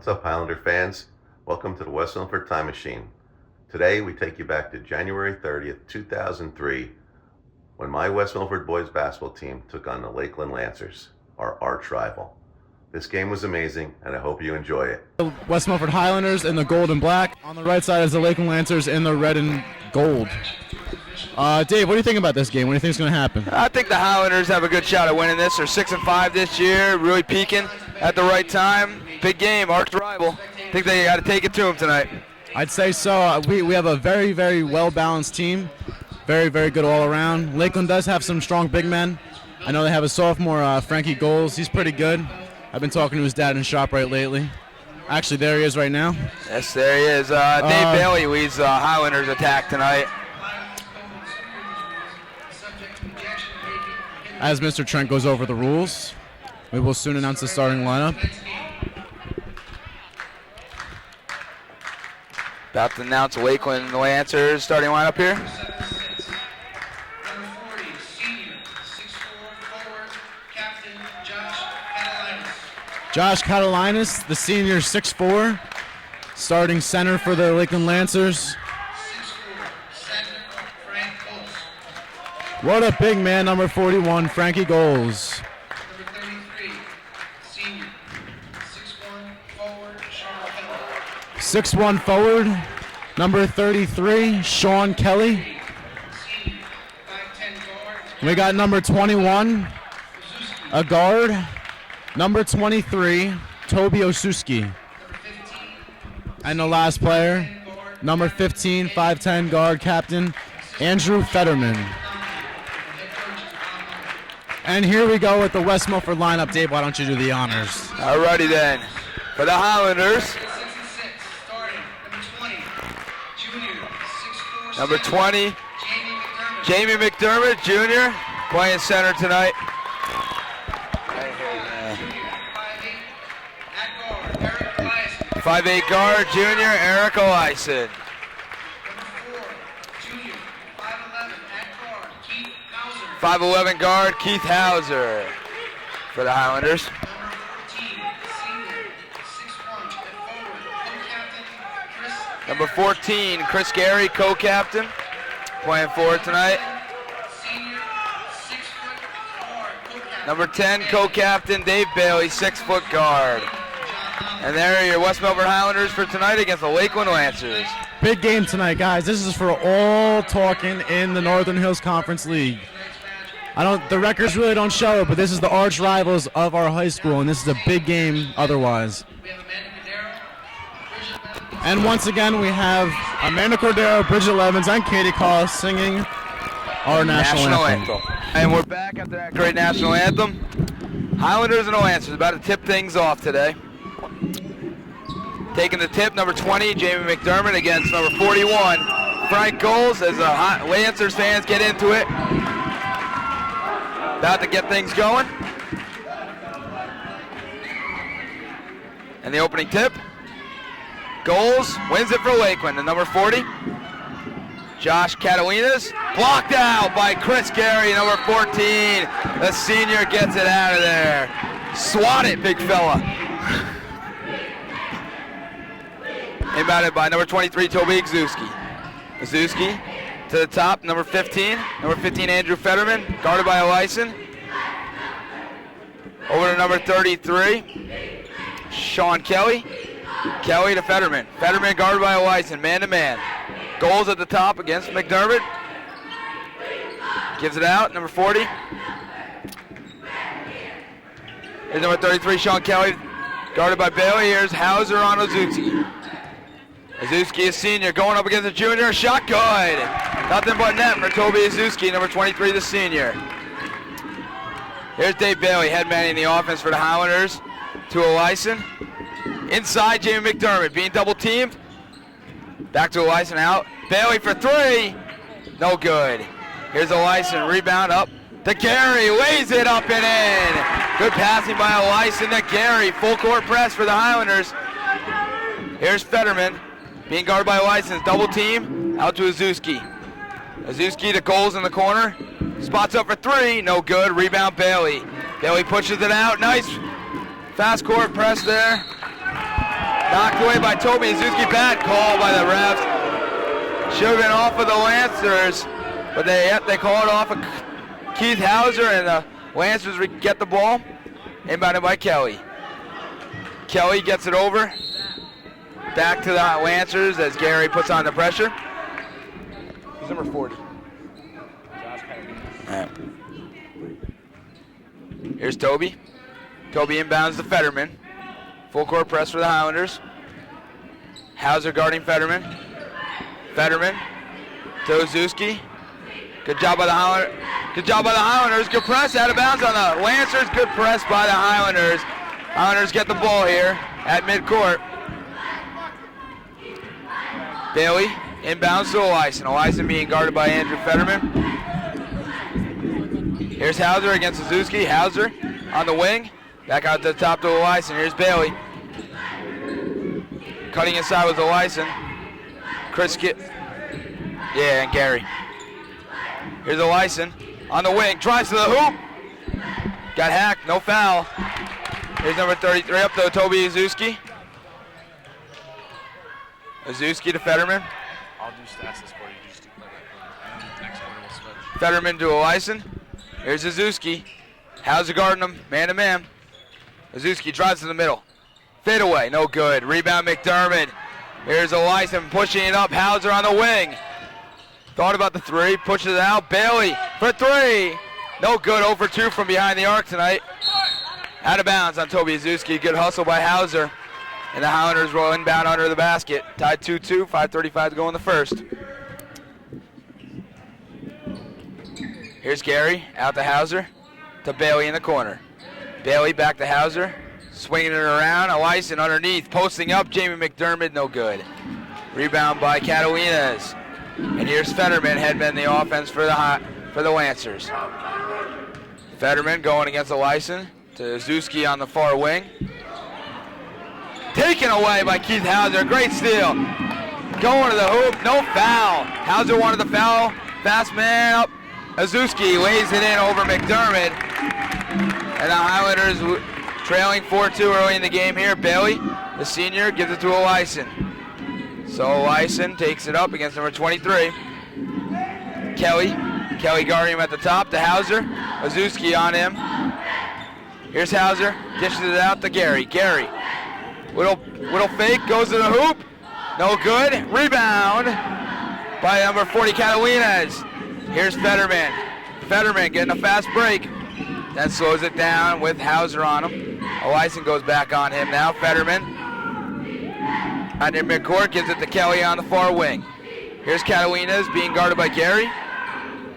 What's up, Highlander fans? Welcome to the West Milford Time Machine. Today we take you back to January 30th, 2003, when my West Milford boys basketball team took on the Lakeland Lancers, our arch rival. This game was amazing, and I hope you enjoy it. The West Milford Highlanders in the gold and black. On the right side is the Lakeland Lancers in the red and gold. Dave, what do you think about this game? What do you think is going to happen? I think the Highlanders have a good shot at winning this. They're 6-5 this year, really peaking at the right time. Big game, arch rival. I think they got to take it to them tonight. I'd say so. We have a very, very well-balanced team. Very, very good all around. Lakeland does have some strong big men. I know they have a sophomore, Frankie Goals. He's pretty good. I've been talking to his dad in ShopRite lately. Actually, there he is right now. Yes, there he is. Dave Bailey leads Highlanders attack tonight. As Mr. Trent goes over the rules, we will soon announce the starting lineup. About to announce Lakeland Lancers starting lineup here. Number 40, senior, 6'4", forward, captain Josh Catalinas. Josh Catalinas, the senior, 6'4", starting center for the Lakeland Lancers. 6'4", center, Frank Goals. What a big man, number 41, Frankie Goals. Number 33, senior, 6'1", forward, Sean Kelly. 6'1" forward, number 33, Sean Kelly. Senior, 5'10", guard, We got number 21, a guard. Number 23, Toby Osuski. number 15, And the last player, guard, number 15, 5'10", guard captain, Andrew Fetterman. head coach is Bob Hunter. And here we go with the West Milford lineup. Dave, why don't you do the honors? Alrighty then. For the Highlanders, 6'6", starting, number 20, junior, 6'4", number center, 20, Jamie McDermott. Jamie McDermott Jr. playing center tonight. Junior, 5'8", at guard, Eric Elias. 5'8" guard, junior, Eric Oleisen. Number 4, junior, 5'11", at guard, Keith Hauser. 5'11" guard, Keith Hauser for the Highlanders. Number 14, senior, 6'1", at forward, co-captain Chris. Number 14, Chris Gary, co-captain, playing forward tonight. Senior, 6' guard, co-captain. Number 10, co-captain Dave Bailey, 6-foot guard. And there are your West Milford Highlanders for tonight against the Lakeland Lancers. Big game tonight, guys. This is for all talking in the Northern Hills Conference League. The records really don't show it, but this is the arch rivals of our high school, and this is a big game otherwise. We have Amanda Cordero, Bridget Levens. And once again, we have Amanda Cordero, Bridget Levens, and Katie Coss singing our national anthem. And we're back after that great national anthem. Highlanders and the Lancers about to tip things off today. Taking the tip, number 20, Jamie McDermott against number 41, Frank Goals, as the Lancers fans get into it. About to get things going. And the opening tip. Goals wins it for Lakeland. And number 40, Josh Catalinas, blocked out by Chris Gary, number 14. The senior gets it out of there. Swat it, big fella. Inbounded by number 23, Toby Osuski. Osuski to the top, number 15. Number 15, Andrew Fetterman, guarded by Oleisen. Over to number 33, Sean Kelly. Kelly to Fetterman. Fetterman guarded by Oleisen, man-to-man. Goals at the top against McDermott. Gives it out, number 40. Here's number 33, Sean Kelly, guarded by Bailey. Here's Hauser on Osuski. Osuski is senior, going up against the junior, shot good. Nothing but net for Toby Osuski, number 23, the senior. Here's Dave Bailey, head manning the offense for the Highlanders, to Oleisen. Inside, Jamie McDermott being double teamed. Back to Oleisen out. Bailey for three, no good. Here's Oleisen, rebound up to Gary, lays it up and in. Good passing by Oleisen to Gary, full court press for the Highlanders. Here's Fetterman, being guarded by Oleisen, double team, out to Osuski. Osuski to Goals in the corner, spots up for three, no good, rebound Bailey. Bailey pushes it out, nice fast court press there. Knocked away by Toby Azuski. Bad call by the refs. Should have been off of the Lancers, but they call it off of Keith Hauser, and the Lancers get the ball. Inbounded by Kelly. Kelly gets it over. Back to the Lancers as Gary puts on the pressure. He's number 40. All right. Here's Toby. Toby inbounds to Fetterman. Full court press for the Highlanders. Hauser guarding Fetterman. Fetterman to Ozuski. Good job by the Highlanders. Good job by the Highlanders. Good press out of bounds on the Lancers. Good press by the Highlanders. Highlanders get the ball here at midcourt. Bailey inbounds to Eliason. Eliason being guarded by Andrew Fetterman. Here's Hauser against Ozuski. Hauser on the wing. Back out to the top to Eliason. Here's Bailey. Cutting inside with Eliason. And Gary. Here's Eliason on the wing. Drives to the hoop. Got hacked. No foul. Here's number 33 up to Toby Azuski. Azuski to Fetterman. I'll do stats this for you. Just do that. Next one we'll switch. Fetterman to Eliason. Here's Azuski. Hauser guarding him, man to man. Azuski drives to the middle. Fade away, no good. Rebound McDermott. Here's Eliason pushing it up. Hauser on the wing. Thought about the three, pushes it out. Bailey for three. No good, 0 for 2 from behind the arc tonight. Out of bounds on Toby Azuski. Good hustle by Hauser. And the Highlanders roll inbound under the basket. Tied 2-2, 5:35 to go in the first. Here's Gary, out to Hauser, to Bailey in the corner. Bailey back to Hauser, swinging it around. Eliason underneath, posting up. Jamie McDermott, no good. Rebound by Catalinas. And here's Fetterman, headman the offense for the Lancers. Fetterman going against Eliason to Azuski on the far wing. Taken away by Keith Hauser. Great steal. Going to the hoop. No foul. Hauser wanted the foul. Fast man up. Azuski lays it in over McDermott. And the Highlanders trailing 4-2 early in the game here. Bailey, the senior, gives it to Eliason. So Eliason takes it up against number 23. Kelly guarding him at the top to Hauser. Azuski on him. Here's Hauser. Dishes it out to Gary. Gary. Little fake, goes to the hoop. No good. Rebound by number 40, Catalinas. Here's Fetterman. Fetterman getting a fast break. Then slows it down with Hauser on him. Eliason goes back on him now. Fetterman under midcourt, gives it to Kelly on the far wing. Here's Catalinas being guarded by Gary.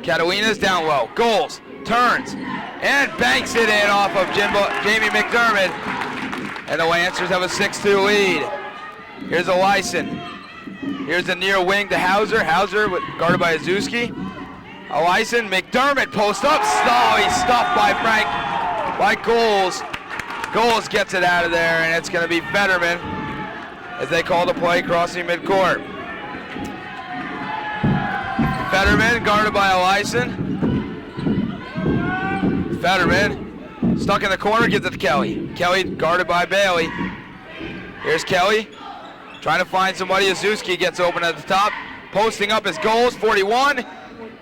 Catalinas down low. Goals. Turns. And banks it in off of Jamie McDermott. And the Lancers have a 6-2 lead. Here's Eliason. Here's the near wing to Hauser. Hauser guarded by Azuski. Eliason, McDermott post up. He's stuffed by Goals. Goals gets it out of there, and it's going to be Fetterman as they call the play crossing midcourt. Fetterman guarded by Eliason. Fetterman stuck in the corner, gives it to Kelly. Kelly guarded by Bailey. Here's Kelly trying to find somebody. Azuski gets open at the top. Posting up his Goals, 41.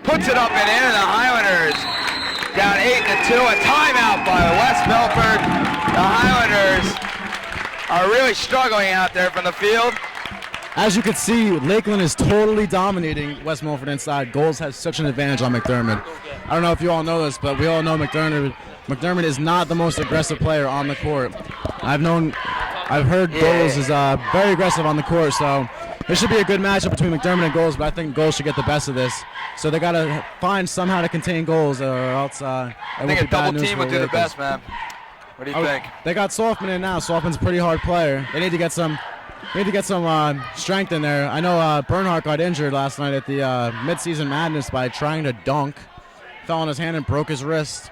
Puts it up and in, and the Highlanders down 8-2. A timeout by West Milford. The Highlanders are really struggling out there from the field. As you can see, Lakeland is totally dominating West Milford inside. Goals has such an advantage on McDermott. I don't know if you all know this, but we all know McDermott is not the most aggressive player on the court. I've heard Goals is very aggressive on the court, so this should be a good matchup between McDermott and Goals, but I think Goals should get the best of this. So they got to find somehow to contain Goals, or else I think a double team would do the best, man. What do you think? They got Softman in now. Softman's a pretty hard player. They need to get some strength in there. I know Bernhardt got injured last night at the Midseason Madness by trying to dunk. Fell on his hand and broke his wrist.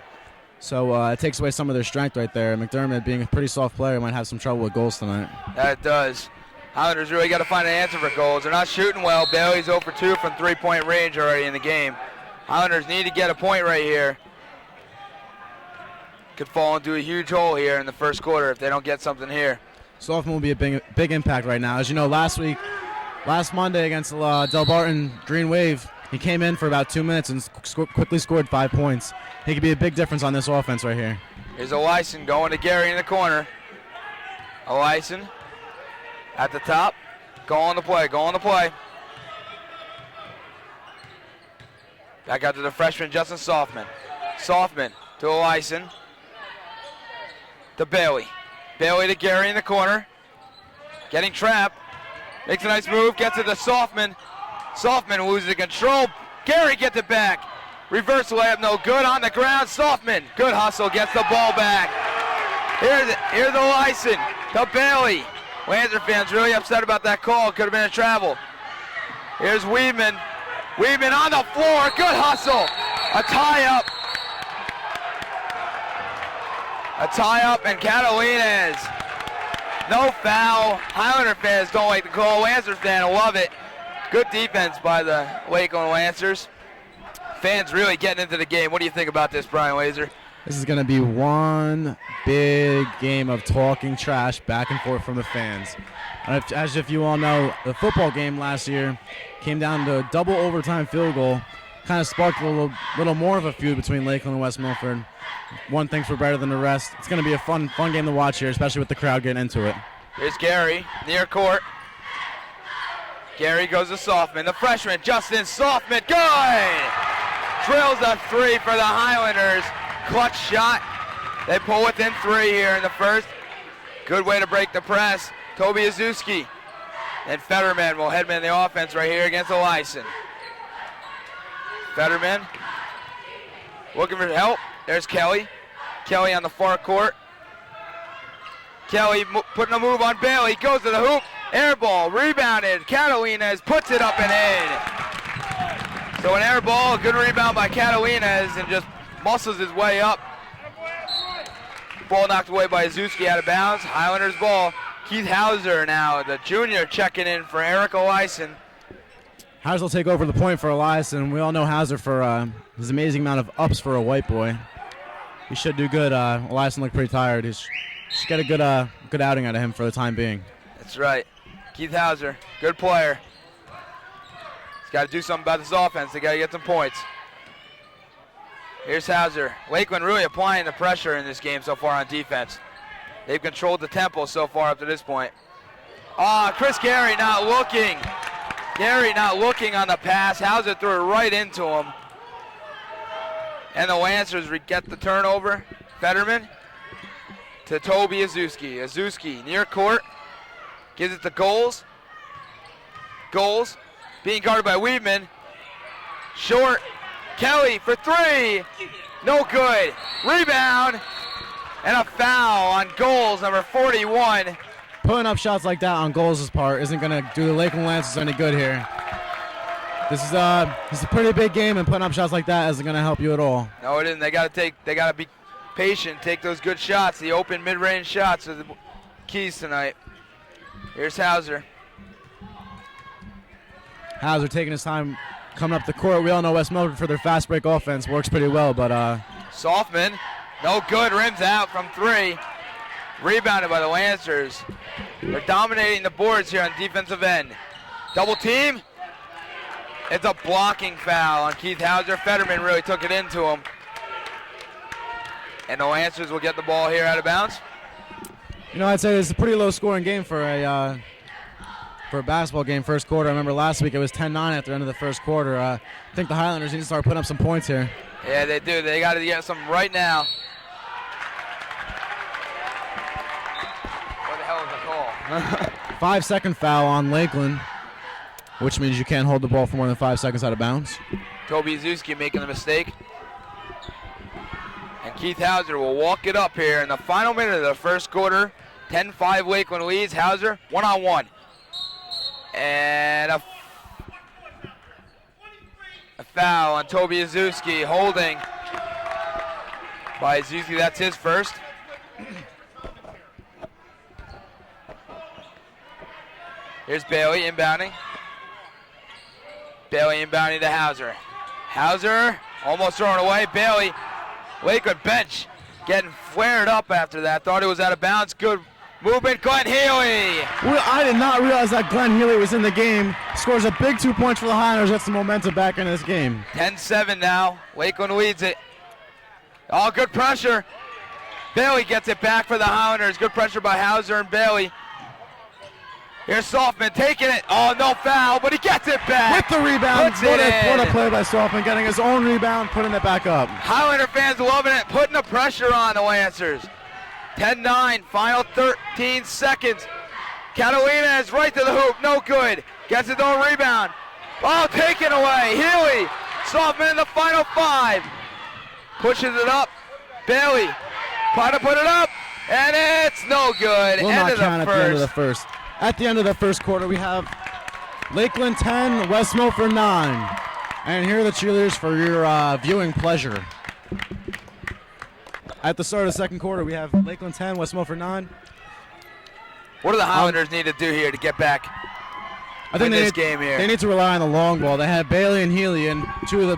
So it takes away some of their strength right there. McDermott, being a pretty soft player, might have some trouble with Goals tonight. That does. Highlanders really got to find an answer for Goals. They're not shooting well. Bailey's 0 for 2 from three-point range already in the game. Highlanders need to get a point right here. Could fall into a huge hole here in the first quarter if they don't get something here. Sophomore will be a big impact right now. As you know, last Monday against Del Barton Green Wave, he came in for about 2 minutes and quickly scored 5 points. He could be a big difference on this offense right here. Here's Eliason going to Gary in the corner. Eliason at the top. Go on the play. Back out to the freshman, Justin Softman. Softman to Eliason. To Bailey. Bailey to Gary in the corner. Getting trapped. Makes a nice move. Gets it to Softman. Softman loses control. Gary gets it back. Reverse layup, no good. On the ground, Softman. Good hustle. Gets the ball back. Here's Eliason to Bailey. Lancer fans really upset about that call. Could have been a travel. Here's Weedman. Weedman on the floor. Good hustle. A tie-up. A tie-up, and Catalina's. No foul. Highlander fans don't like the call. Lancer fans love it. Good defense by the Lakeland Lancers. Fans really getting into the game. What do you think about this, Brian Laser? This is going to be one big game of talking trash back and forth from the fans. As if you all know, the football game last year came down to a double overtime field goal. Kind of sparked a little more of a feud between Lakeland and West Milford. One thinks we're better than the rest. It's going to be a fun game to watch here, especially with the crowd getting into it. Here's Gary, near court. Gary goes to Softman. The freshman, Justin Softman, good! Drills a 3 for the Highlanders. Clutch shot. They pull within 3 here in the first. Good way to break the press. Toby Azuski. And Fetterman will headman the offense right here against Eliason. Fetterman looking for help. There's Kelly. Kelly on the far court. Kelly putting a move on Bailey. Goes to the hoop. Air ball. Rebounded. Catalina's puts it up and in. So an air ball. Good rebound by Catalina's and just muscles his way up. Ball knocked away by Azuski out of bounds. Highlanders ball. Keith Hauser now, the junior, checking in for Eric Eliason. Hauser will take over the point for Eliason. We all know Hauser for his amazing amount of ups for a white boy. He should do good. Eliason looked pretty tired. He should get a good outing out of him for the time being. That's right. Keith Hauser, good player. He's got to do something about this offense. They got to get some points. Here's Hauser. Lakeland really applying the pressure in this game so far on defense. They've controlled the tempo so far up to this point. Chris Gary not looking. Gary not looking on the pass. Hauser threw it right into him. And the Lancers get the turnover. Fetterman to Toby Azuski. Azuski near court. Gives it to Goals. Goals being guarded by Weedman. Short. Kelly for 3. No good. Rebound. And a foul on Goals, number 41. Putting up shots like that on Goals' part isn't going to do the Lakeland Lancers any good here. This is a pretty big game, and putting up shots like that isn't going to help you at all. No, it isn't. They got to be patient, take those good shots. The open mid-range shots are the keys tonight. Here's Hauser. Hauser taking his time coming up the court. We all know West Milford for their fast break offense works pretty well, but Softman, no good, rims out from 3. Rebounded by the Lancers. They're dominating the boards here on defensive end. Double team. It's a blocking foul on Keith Hauser. Fetterman really took it into him. And the Lancers will get the ball here out of bounds. You know, I'd say it's a pretty low scoring game for a basketball game first quarter. I remember last week it was 10-9 at the end of the first quarter. I think the Highlanders need to start putting up some points here. Yeah, they do. They got to get some right now. What the hell is the call? 5-second foul on Lakeland, which means you can't hold the ball for more than 5 seconds out of bounds. Toby Azuski making the mistake. And Keith Hauser will walk it up here in the final minute of the first quarter. 10-5 Lakeland leads. Hauser, one-on-one. And a foul on Toby Azuski, holding by Azuski. That's his first. Here's Bailey inbounding. Bailey inbounding to Hauser. Hauser almost thrown away. Bailey, Lakeland bench getting flared up after that. Thought it was out of bounds. Good Movement, Glenn Healy. I did not realize that Glenn Healy was in the game. Scores a big 2 points for the Highlanders. Gets the momentum back in this game. 10-7 now. Lakeland leads it. Oh, good pressure. Bailey gets it back for the Highlanders. Good pressure by Hauser and Bailey. Here's Softman taking it. Oh, no foul, but he gets it back. With the rebound. Puts it in. What a play by Softman, getting his own rebound, putting it back up. Highlander fans loving it, putting the pressure on the Lancers. 10-9, final 13 seconds. Catalina is right to the hoop, no good. Gets his own rebound. Oh, taken away. Healy, Softman in the final 5. Pushes it up. Bailey, trying to put it up, and it's no good. Will End not of count the at the end of the first. first. At the end of the first quarter, we have Lakeland 10, West Milford 9. And here are the cheerleaders for your viewing pleasure. At the start of the second quarter, we have Lakeland 10, West Milford 9. What do the Highlanders need to do here to get back I think in this game here? They need to rely on the long ball. They have Bailey and Healy, and two of the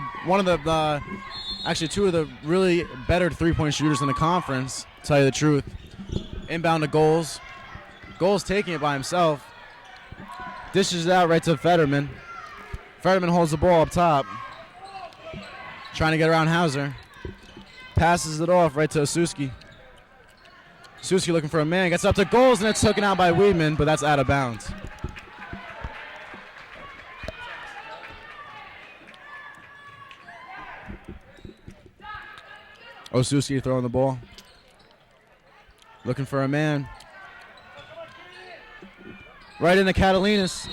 really better three-point shooters in the conference, to tell you the truth. Inbound to Goals. Goals taking it by himself. Dishes it out right to Fetterman. Fetterman holds the ball up top. Trying to get around Hauser. Passes it off right to Osuski. Osuski looking for a man. Gets up to Goals, and it's taken out by Weedman, but that's out of bounds. Osuski throwing the ball. Looking for a man. Right into Catalinas.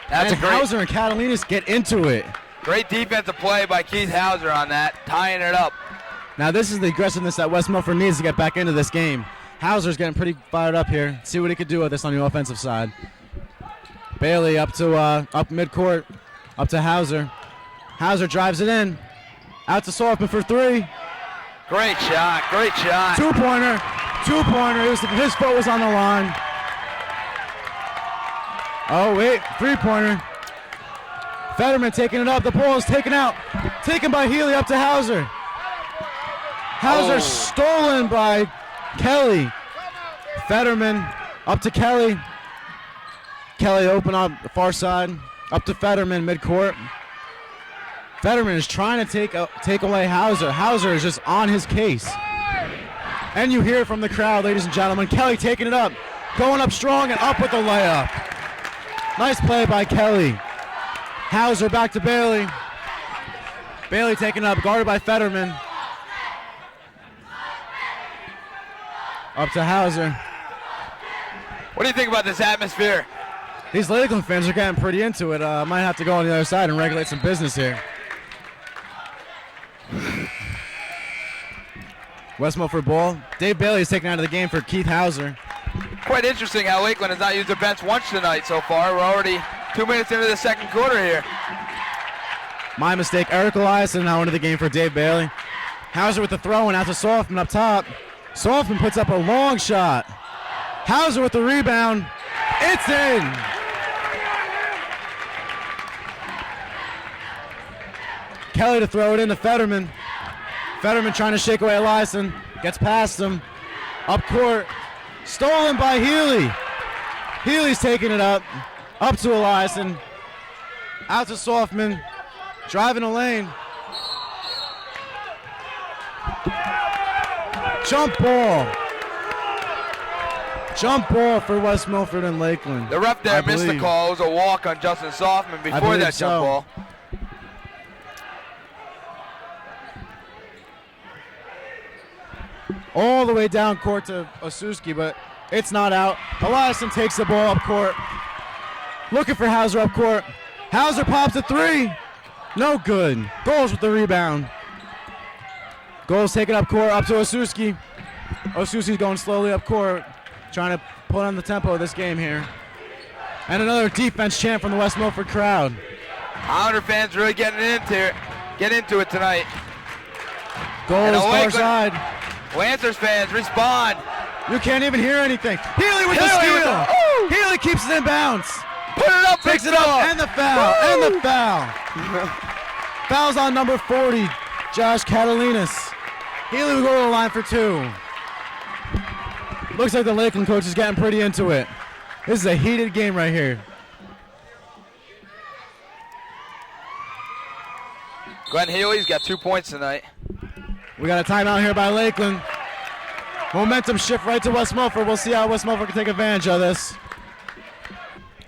That's and a great, Hauser and Catalinas get into it. great defensive play by Keith Hauser on that, tying it up. Now this is the aggressiveness that West Milford needs to get back into this game. Hauser's getting pretty fired up here. See what he could do with this on the offensive side. Bailey up midcourt, up to Hauser. Hauser drives it in. Out to Softman for 3. Great shot, great shot. Two-pointer. His foot was on the line. Oh, wait. 3-pointer. Fetterman taking it up. The ball is taken out. Taken by Healy up to Hauser. Hauser stolen by Kelly. Fetterman up to Kelly. Kelly open up the far side. Up to Fetterman midcourt. Fetterman is trying to take away Hauser. Hauser is just on his case. And you hear from the crowd, ladies and gentlemen. Kelly taking it up. Going up strong and up with the layup. Nice play by Kelly. Hauser back to Bailey. Bailey taking it up, guarded by Fetterman. Up to Hauser. What do you think about this atmosphere? These Lakeland fans are getting pretty into it. Might have to go on the other side and regulate some business here. West Milford ball. Dave Bailey is taken out of the game for Keith Hauser. Quite interesting how Lakeland has not used the bench once tonight so far. We're already 2 minutes into the second quarter here. My mistake. Eric Eliason now into the game for Dave Bailey. Hauser with the throw and out to Softman up top. Softman puts up a long shot. Hauser with the rebound. It's in. Kelly to throw it in to Fetterman. Fetterman trying to shake away Eliason. Gets past him. Up court. Stolen by Healy. Healy's taking it up. Up to Eliason. Out to Softman. Driving the lane. Jump ball. Jump ball for West Milford and Lakeland. The ref there missed the call. It was a walk on Justin Softman before that jump ball. All the way down court to Osuski, but it's not out. Eliason takes the ball up court. Looking for Hauser up court. Hauser pops a 3. No good. Goals with the rebound. Goals taken up court, up to Osuski. Osuski's going slowly up court, trying to put on the tempo of this game here. And another defense chant from the West Milford crowd. Highlander fans really getting into it tonight. Goals far side. Lancers fans respond. You can't even hear anything. Healy with the steal. Healy keeps it in bounds. Put it up, takes it up, and the foul, and the foul. Foul's on number 40, Josh Catalinas. Healy will go to the line for 2. Looks like the Lakeland coach is getting pretty into it. This is a heated game right here. Glenn Healy's got 2 points tonight. We got a timeout here by Lakeland. Momentum shift right to West Milford. We'll see how West Milford can take advantage of this.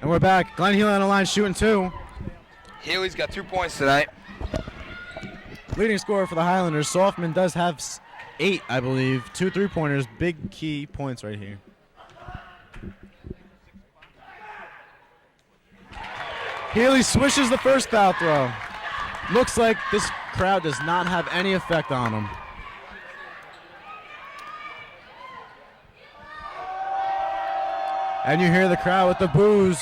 And we're back. Glenn Healy on the line shooting 2. Healy's got 2 points tonight. Leading scorer for the Highlanders. Softman does have 8, I believe. 2 3-pointers. Big key points right here. Healy swishes the first foul throw. Looks like this crowd does not have any effect on him. And you hear the crowd with the boos.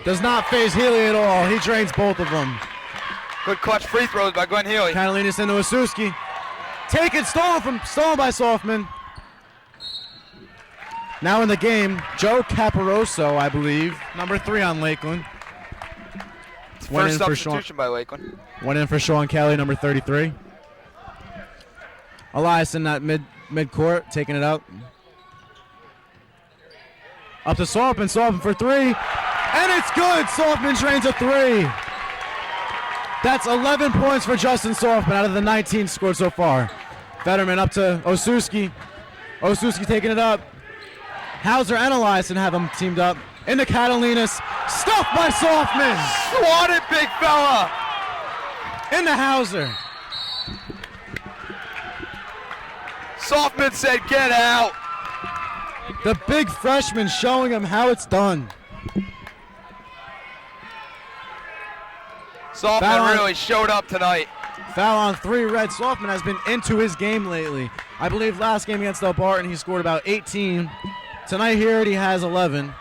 Does not phase Healy at all. He drains both of them. Good clutch free throws by Glenn Healy. Catalinas into Wasuski. Taken, stolen by Softman. Now in the game, Joe Caparoso, I believe, number 3 on Lakeland. First substitution by Lakeland. Went in for Sean Kelly, number 33. Elias in that mid-court, taking it up. Up to Softman, Softman for 3. And it's good! Softman drains a 3. That's 11 points for Justin Softman out of the 19 scored so far. Fetterman up to Osuski. Osuski taking it up. Hauser and Eliason have them teamed up. Into Catalinas. Stuffed by Softman. Swatted, big fella. Into Hauser. Softman said, get out. The big freshman showing him how it's done. Softman really showed up tonight. Foul on 3 red. Softman has been into his game lately. I believe last game against Del Barton he scored about 18. Tonight here he has 11.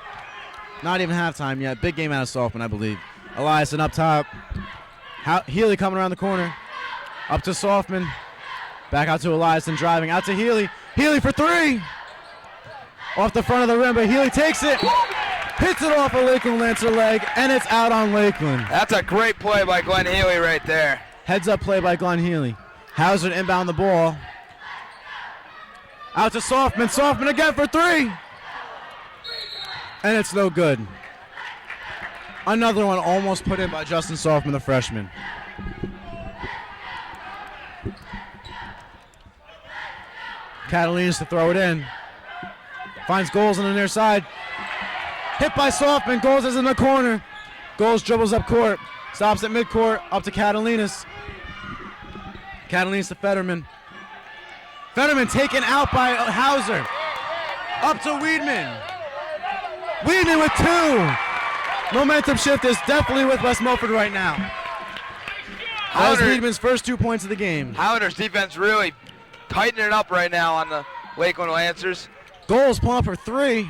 Not even halftime yet. Big game out of Softman, I believe. Eliason up top. Healy coming around the corner. Up to Softman. Back out to Eliason driving. Out to Healy. Healy for 3. Off the front of the rim, but Healy takes it. Hits it off a Lakeland Lancer leg, and it's out on Lakeland. That's a great play by Glenn Healy right there. Heads up play by Glenn Healy. Hauser inbound the ball. Out to Softman. Softman again for 3. And it's no good. Another one almost put in by Justin Softman, the freshman. Catalinas to throw it in. Finds Goals on the near side. Hit by Softman. Goals is in the corner. Goals dribbles up court. Stops at midcourt. Up to Catalinas. Catalinas to Fetterman. Fetterman taken out by Hauser. Up to Weedman. Weedman with 2. Momentum shift is definitely with West Milford right now. That was Weedman's first 2 points of the game. Highlanders defense really tightening it up right now on the Lakeland Lancers. Goals pull up for 3.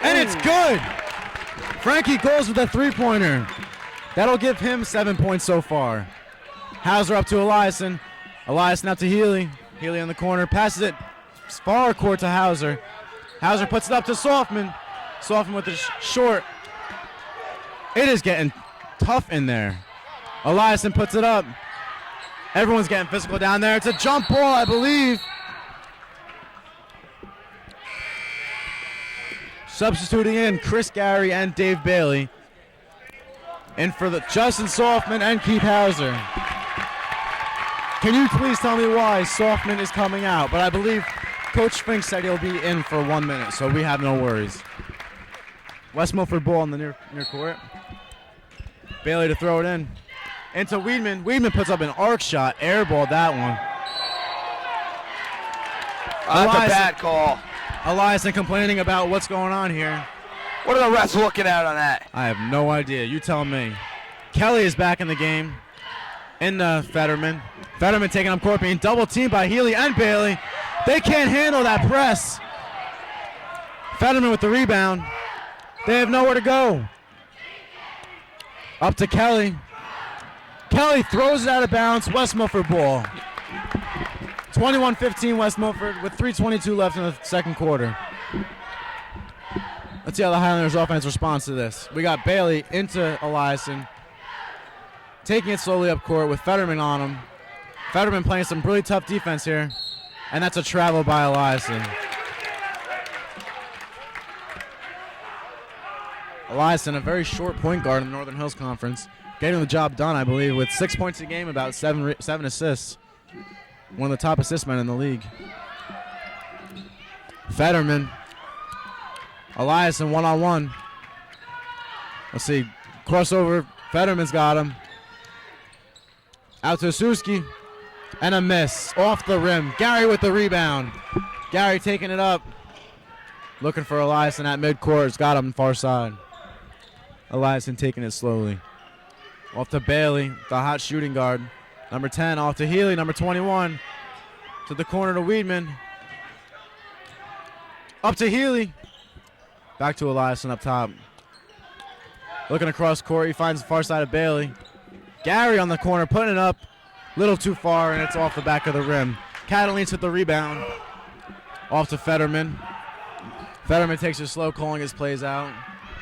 And it's good. Frankie Goals with a 3-pointer. That'll give him 7 points so far. Hauser up to Eliason. Eliason out to Healy. Healy on the corner. Passes it far court to Hauser. Hauser puts it up to Softman. Softman with the short. It is getting tough in there. Eliason puts it up. Everyone's getting physical down there. It's a jump ball, I believe. Substituting in Chris Gary and Dave Bailey. And for the Justin Softman and Keith Hauser. Can you please tell me why Softman is coming out? But I believe Coach Fink said he'll be in for 1 minute, so we have no worries. West Milford ball in the near court. Bailey to throw it in. Into Weedman. Weedman puts up an arc shot. Airballed that one. That's a bad call. Eliason complaining about what's going on here. What are the refs looking at on that? I have no idea. You tell me. Kelly is back in the game. In Fetterman. Fetterman taking up court, being double teamed by Healy and Bailey. They can't handle that press. Fetterman with the rebound. They have nowhere to go. Up to Kelly. Kelly throws it out of bounds. West Milford ball. 21-15 West Milford with 3:22 left in the second quarter. Let's see how the Highlanders offense responds to this. We got Bailey into Eliason. Taking it slowly up court with Fetterman on him. Fetterman playing some really tough defense here. And that's a travel by Eliason. Eliason, a very short point guard in the Northern Hills Conference, getting the job done, I believe, with 6 points a game, about seven assists. One of the top assist men in the league. Fetterman. Eliason one-on-one. Let's see. Crossover. Fetterman's got him. Out to Suski. And a miss. Off the rim. Gary with the rebound. Gary taking it up. Looking for Eliason at midcourt. It's got him far side. Eliason taking it slowly. Off to Bailey, the hot shooting guard. Number 10 off to Healy, number 21. To the corner to Weedman. Up to Healy. Back to Eliason up top. Looking across court, he finds the far side of Bailey. Gary on the corner, putting it up. Little too far, and it's off the back of the rim. Catalines with the rebound. Off to Fetterman. Fetterman takes it slow, calling his plays out.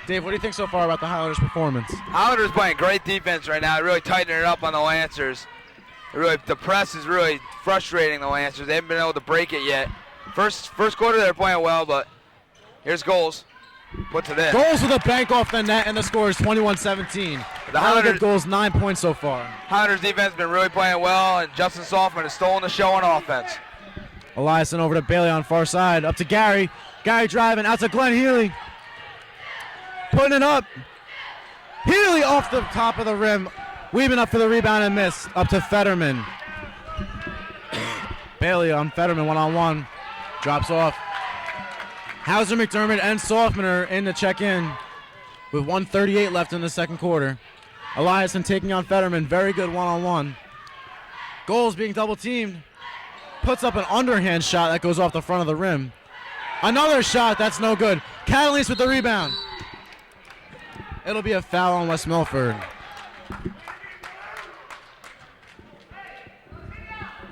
Dave, what do you think so far about the Highlanders' performance? Highlanders playing great defense right now, really tightening it up on the Lancers. The press is really frustrating the Lancers. They haven't been able to break it yet. First quarter they're playing well, but here's goals. Puts it in. Goals with a bank off the net, and the score is 21-17. The Highlanders goals 9 points so far. Highlanders defense has been really playing well, and Justin Softman has stolen the show on offense. Eliason over to Bailey on far side, up to Gary. Gary driving, out to Glenn Healy. Putting it up. Healy off the top of the rim. Weaving up for the rebound and miss. Up to Fetterman. Bailey on Fetterman one-on-one. Drops off. Hauser, McDermott, and Softman are in to check in with 1:38 left in the second quarter. Eliason taking on Fetterman. Very good one-on-one. Goals being double-teamed. Puts up an underhand shot that goes off the front of the rim. Another shot, that's no good. Catalines with the rebound. It'll be a foul on West Milford.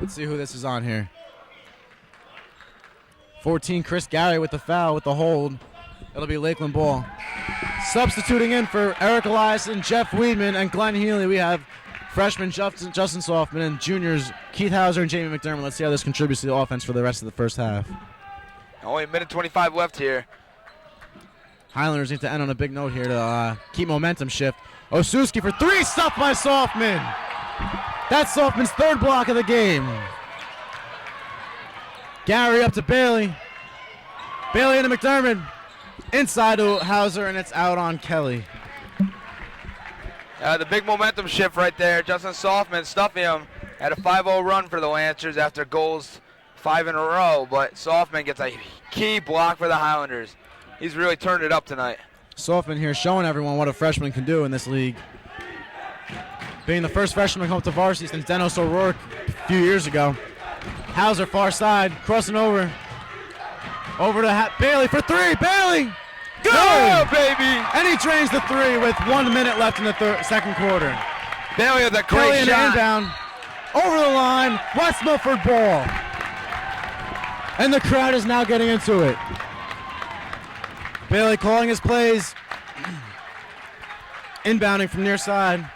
Let's see who this is on here. 14, Chris Gary with the foul, with the hold. It'll be Lakeland ball. Substituting in for Eric Eliason, Jeff Weedman, and Glenn Healy, we have freshman Justin Softman and juniors Keith Hauser and Jamie McDermott. Let's see how this contributes to the offense for the rest of the first half. Only a minute 25 left here. Highlanders need to end on a big note here to keep momentum shift. Osuski for three, stopped by Softman. That's Softman's third block of the game. Gary up to Bailey. Bailey into McDermott. Inside to Hauser, and it's out on Kelly. The big momentum shift right there. Justin Softman stuffing him. Had a 5-0 run for the Lancers after goals 5 in a row, but Softman gets a key block for the Highlanders. He's really turned it up tonight. Softman here showing everyone what a freshman can do in this league. Being the first freshman to come to Varsity since Dennis O'Rourke a few years ago. Hauser far side, crossing over. Over to Bailey for three. Bailey! Good! Go, baby! And he drains the three with 1 minute left in the second quarter. Bailey with a Kelly great in shot. inbound. Over the line. West Milford ball. And the crowd is now getting into it. Bailey calling his plays. Inbounding from near side.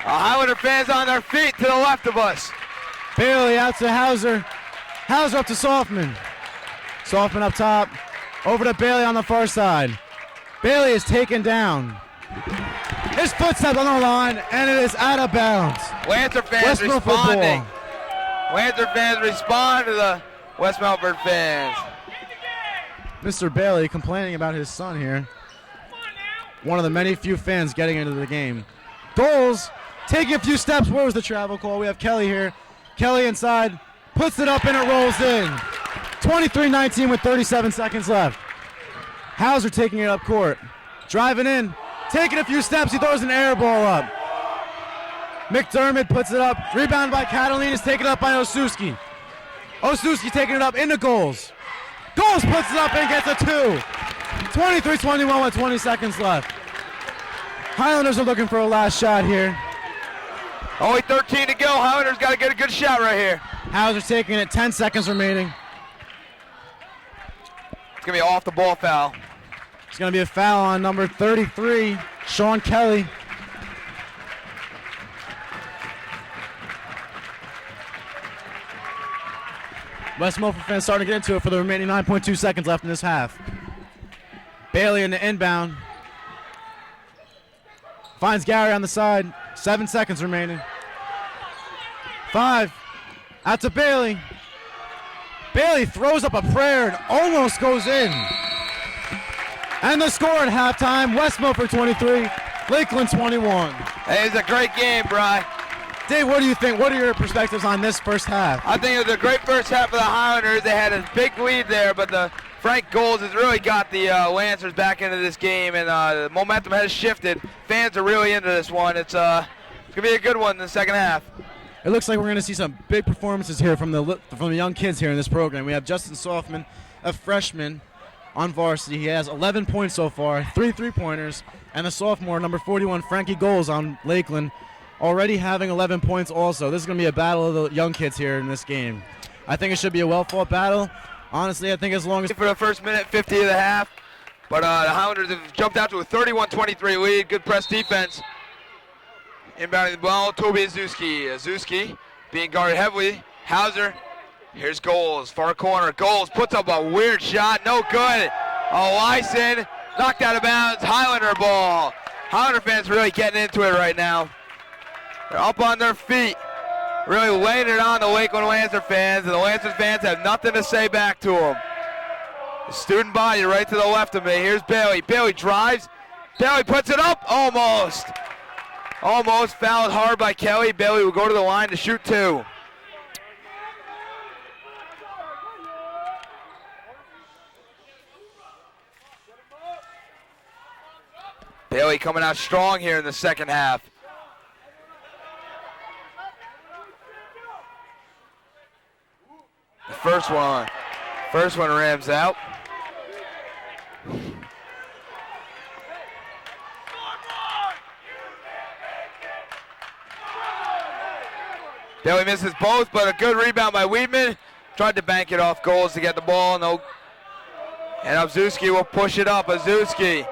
Highlander fans on their feet to the left of us. Bailey out to Hauser. Hauser up to Softman. Softman up top. Over to Bailey on the far side. Bailey is taken down. His footstep on the line, and it is out of bounds. Lancer fans West Milford responding. ball. Lancer fans respond to the West Milford fans. Mr. Bailey complaining about his son here. One of the many few fans getting into the game. Goals, taking a few steps. Where was the travel call? We have Kelly here. Kelly inside, puts it up and it rolls in. 23-19 with 37 seconds left. Hauser taking it up court. Driving in, taking a few steps. He throws an air ball up. McDermott puts it up. Rebound by Catalina is taken up by Osuski. Osuski taking it up into goals. Goals puts it up and gets a two. 23-21 with 20 seconds left. Highlanders are looking for a last shot here. Only 13 to go. Highlanders got to get a good shot right here. Hauser's taking it, 10 seconds remaining. It's going to be off the ball foul. It's going to be a foul on number 33, Sean Kelly. West Milford fans starting to get into it for the remaining 9.2 seconds left in this half. Bailey in the inbound. Finds Gary on the side. 7 seconds remaining. 5. Out to Bailey. Bailey throws up a prayer and almost goes in. And the score at halftime, West Milford 23, Lakeland 21. Hey, it's a great game, Bri. Dave, what do you think? What are your perspectives on this first half? I think it was a great first half for the Highlanders. They had a big lead there, but the Frank Goals has really got the Lancers back into this game, and the momentum has shifted. Fans are really into this one. It's going to be a good one in the second half. It looks like we're going to see some big performances here from the young kids here in this program. We have Justin Softman, a freshman on varsity. He has 11 points so far, 3 3-pointers, and the sophomore, number 41, Frankie Goals on Lakeland, already having 11 points also. This is going to be a battle of the young kids here in this game. I think it should be a well-fought battle. Honestly, I think as long as... For the first minute, 50 of the half, but the Highlanders have jumped out to a 31-23 lead. Good press defense. Inbounding the ball, Toby Azuski. Azuski being guarded heavily. Hauser, here's Goals, far corner. Goals puts up a weird shot, no good. Lyson knocked out of bounds, Highlander ball. Highlander fans really getting into it right now. They're up on their feet, really laying it on the Lakeland Lancer fans, and the Lancer fans have nothing to say back to them. The student body right to the left of me. Here's Bailey. Bailey drives. Bailey puts it up, almost. Almost fouled hard by Kelly. Bailey will go to the line to shoot 2. Bailey coming out strong here in the second half. The first one rams out. Bailey misses both, but a good rebound by Weedman. Tried to bank it off Goals to get the ball. No. And Azuski will push it up. Azuski.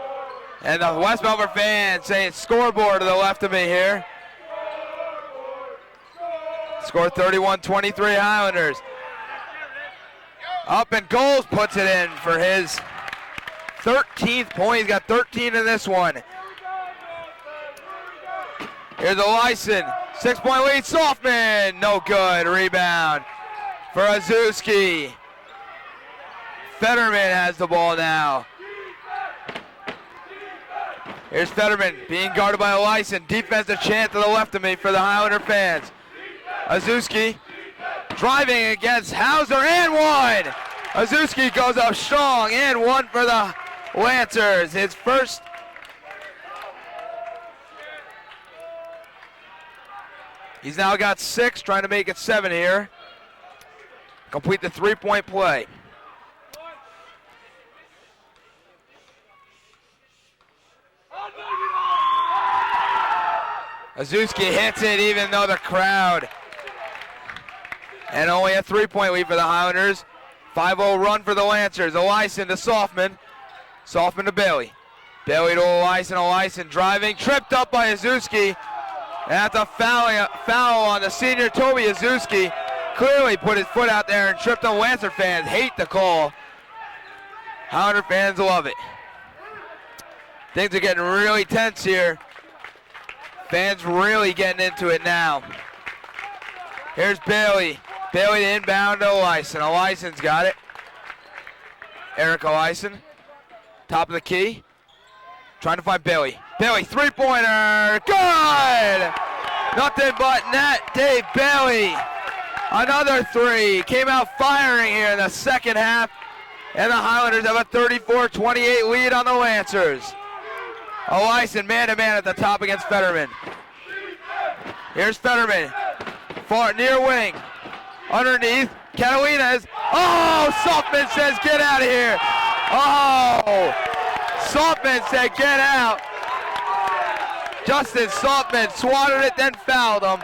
And the West Milford fans saying scoreboard to the left of me here. Score 31-23 Highlanders. Up and Goals puts it in for his 13th point. He's got 13 in this one. Here's a Lyson. 6-point lead, Softman, no good. Rebound for Azuski. Fetterman has the ball now. Here's Fetterman being guarded by Lyson. Defensive chant to the left of me for the Highlander fans. Azuski driving against Hauser and one. Azuski goes up strong and one for the Lancers. His first. He's now got 6, trying to make it 7 here. Complete the 3-point play. Azuski hits it even though the crowd. And only a 3-point lead for the Highlanders. 5-0 run for the Lancers. Eliason to Softman. Softman to Bailey. Bailey to Eliason. Eliason driving. Tripped up by Azuski. And after foul on the senior Toby Azuski, clearly put his foot out there and tripped on. Lancer fans hate the call. Highlander fans love it. Things are getting really tense here. Fans really getting into it now. Here's Bailey. Bailey to inbound to Eliason. Eliason's got it. Eric Eliason, top of the key. Trying to find Bailey. Bailey, 3-pointer, good! Nothing but net, Dave Bailey. Another 3, came out firing here in the second half. And the Highlanders have a 34-28 lead on the Lancers. Eliason man-to-man at the top against Fetterman. Here's Fetterman, far near wing. Underneath, Catalinas. Oh, Softman says get out of here. Oh, Softman said get out. Justin Softman swatted it, then fouled him.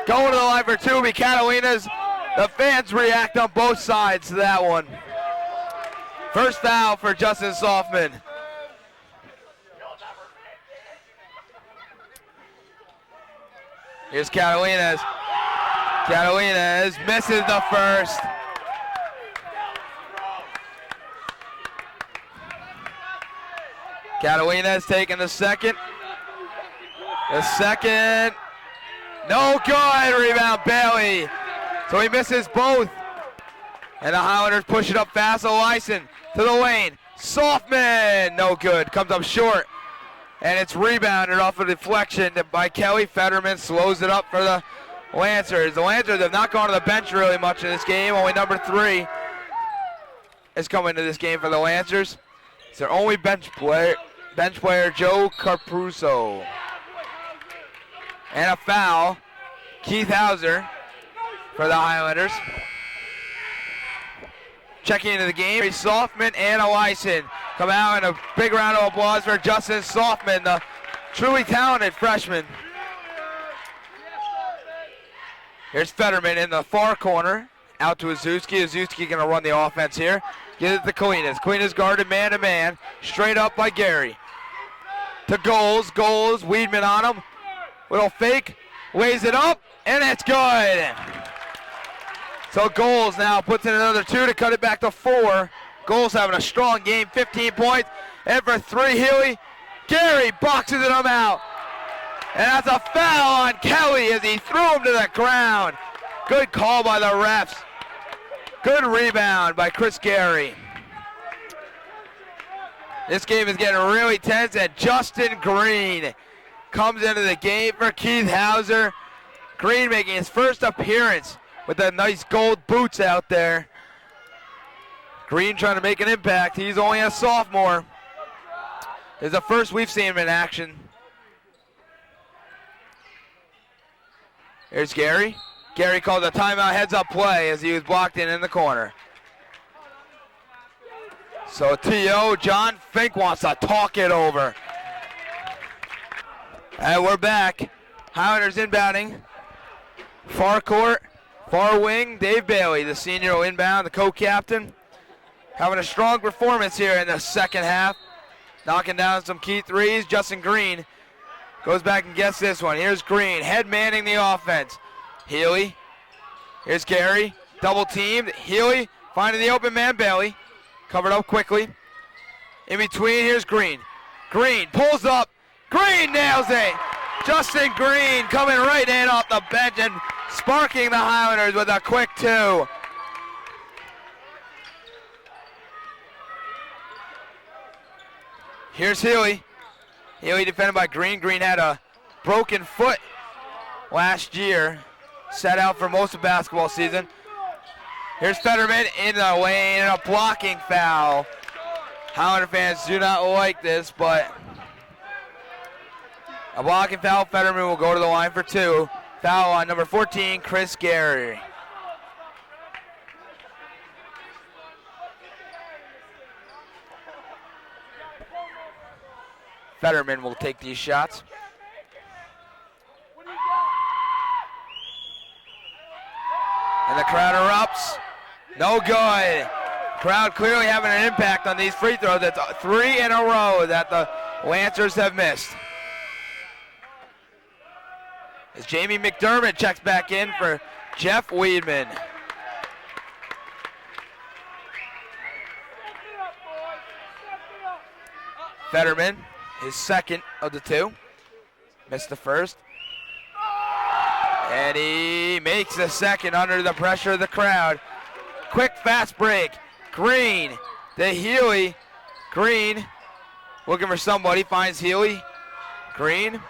Going to the line for 2 be Catalinas. The fans react on both sides to that one. First foul for Justin Softman. Here's Catalinas. Catalinas misses the first. Catalina's taking the second. The second. No good. Rebound, Bailey. So he misses both. And the Highlanders push it up fast. Eliason to the lane. Softman. No good. Comes up short. And it's rebounded off a deflection by Kelly. Fetterman slows it up for the Lancers. The Lancers have not gone to the bench really much in this game. Only number 3 is coming to this game for the Lancers. It's their only bench player, Joe Capruso. And a foul, Keith Hauser for the Highlanders. Checking into the game, Softman and Eliason come out, and a big round of applause for Justin Softman, the truly talented freshman. Here's Fetterman in the far corner, out to Azuski. Azuski gonna run the offense here. Get it to Kalinas. Kalinas guarded man-to-man, straight up by Gary. To Goals, Weedman on him. Little fake, lays it up, and it's good. So Goals now puts in another 2 to cut it back to 4. Goals having a strong game, 15 points. And for 3, Healy. Gary boxes it out. And that's a foul on Kelly as he threw him to the ground. Good call by the refs. Good rebound by Chris Gary. This game is getting really tense, and Justin Green comes into the game for Keith Hauser. Green making his first appearance with the nice gold boots out there. Green trying to make an impact. He's only a sophomore. This is the first we've seen him in action. Here's Gary. Gary calls a timeout, heads-up play as he was blocked in the corner. So T.O. John Fink wants to talk it over. And we're back. Highlanders inbounding. Far court, far wing, Dave Bailey, the senior will inbound, the co-captain. Having a strong performance here in the second half. Knocking down some key threes. Justin Green goes back and gets this one. Here's Green, head manning the offense. Healy. Here's Gary, double teamed. Healy finding the open man, Bailey. Covered up quickly. In between, here's Green. Green pulls up. Green nails it. Justin Green coming right in off the bench and sparking the Highlanders with a quick 2. Here's Healy. Healy defended by Green. Green had a broken foot last year. Sat out for most of basketball season. Here's Fetterman in the lane and a blocking foul. Highlander fans do not like this, but a blocking foul. Fetterman will go to the line for 2. Foul on number 14, Chris Gary. Fetterman will take these shots. And the crowd erupts. No good. Crowd clearly having an impact on these free throws. That's 3 in a row that the Lancers have missed. As Jamie McDermott checks back in for Jeff Weedman. Fetterman, his second of the 2. Missed the first. And he makes the second under the pressure of the crowd. Quick fast break. Green to Healy. Green looking for somebody, finds Healy. Green.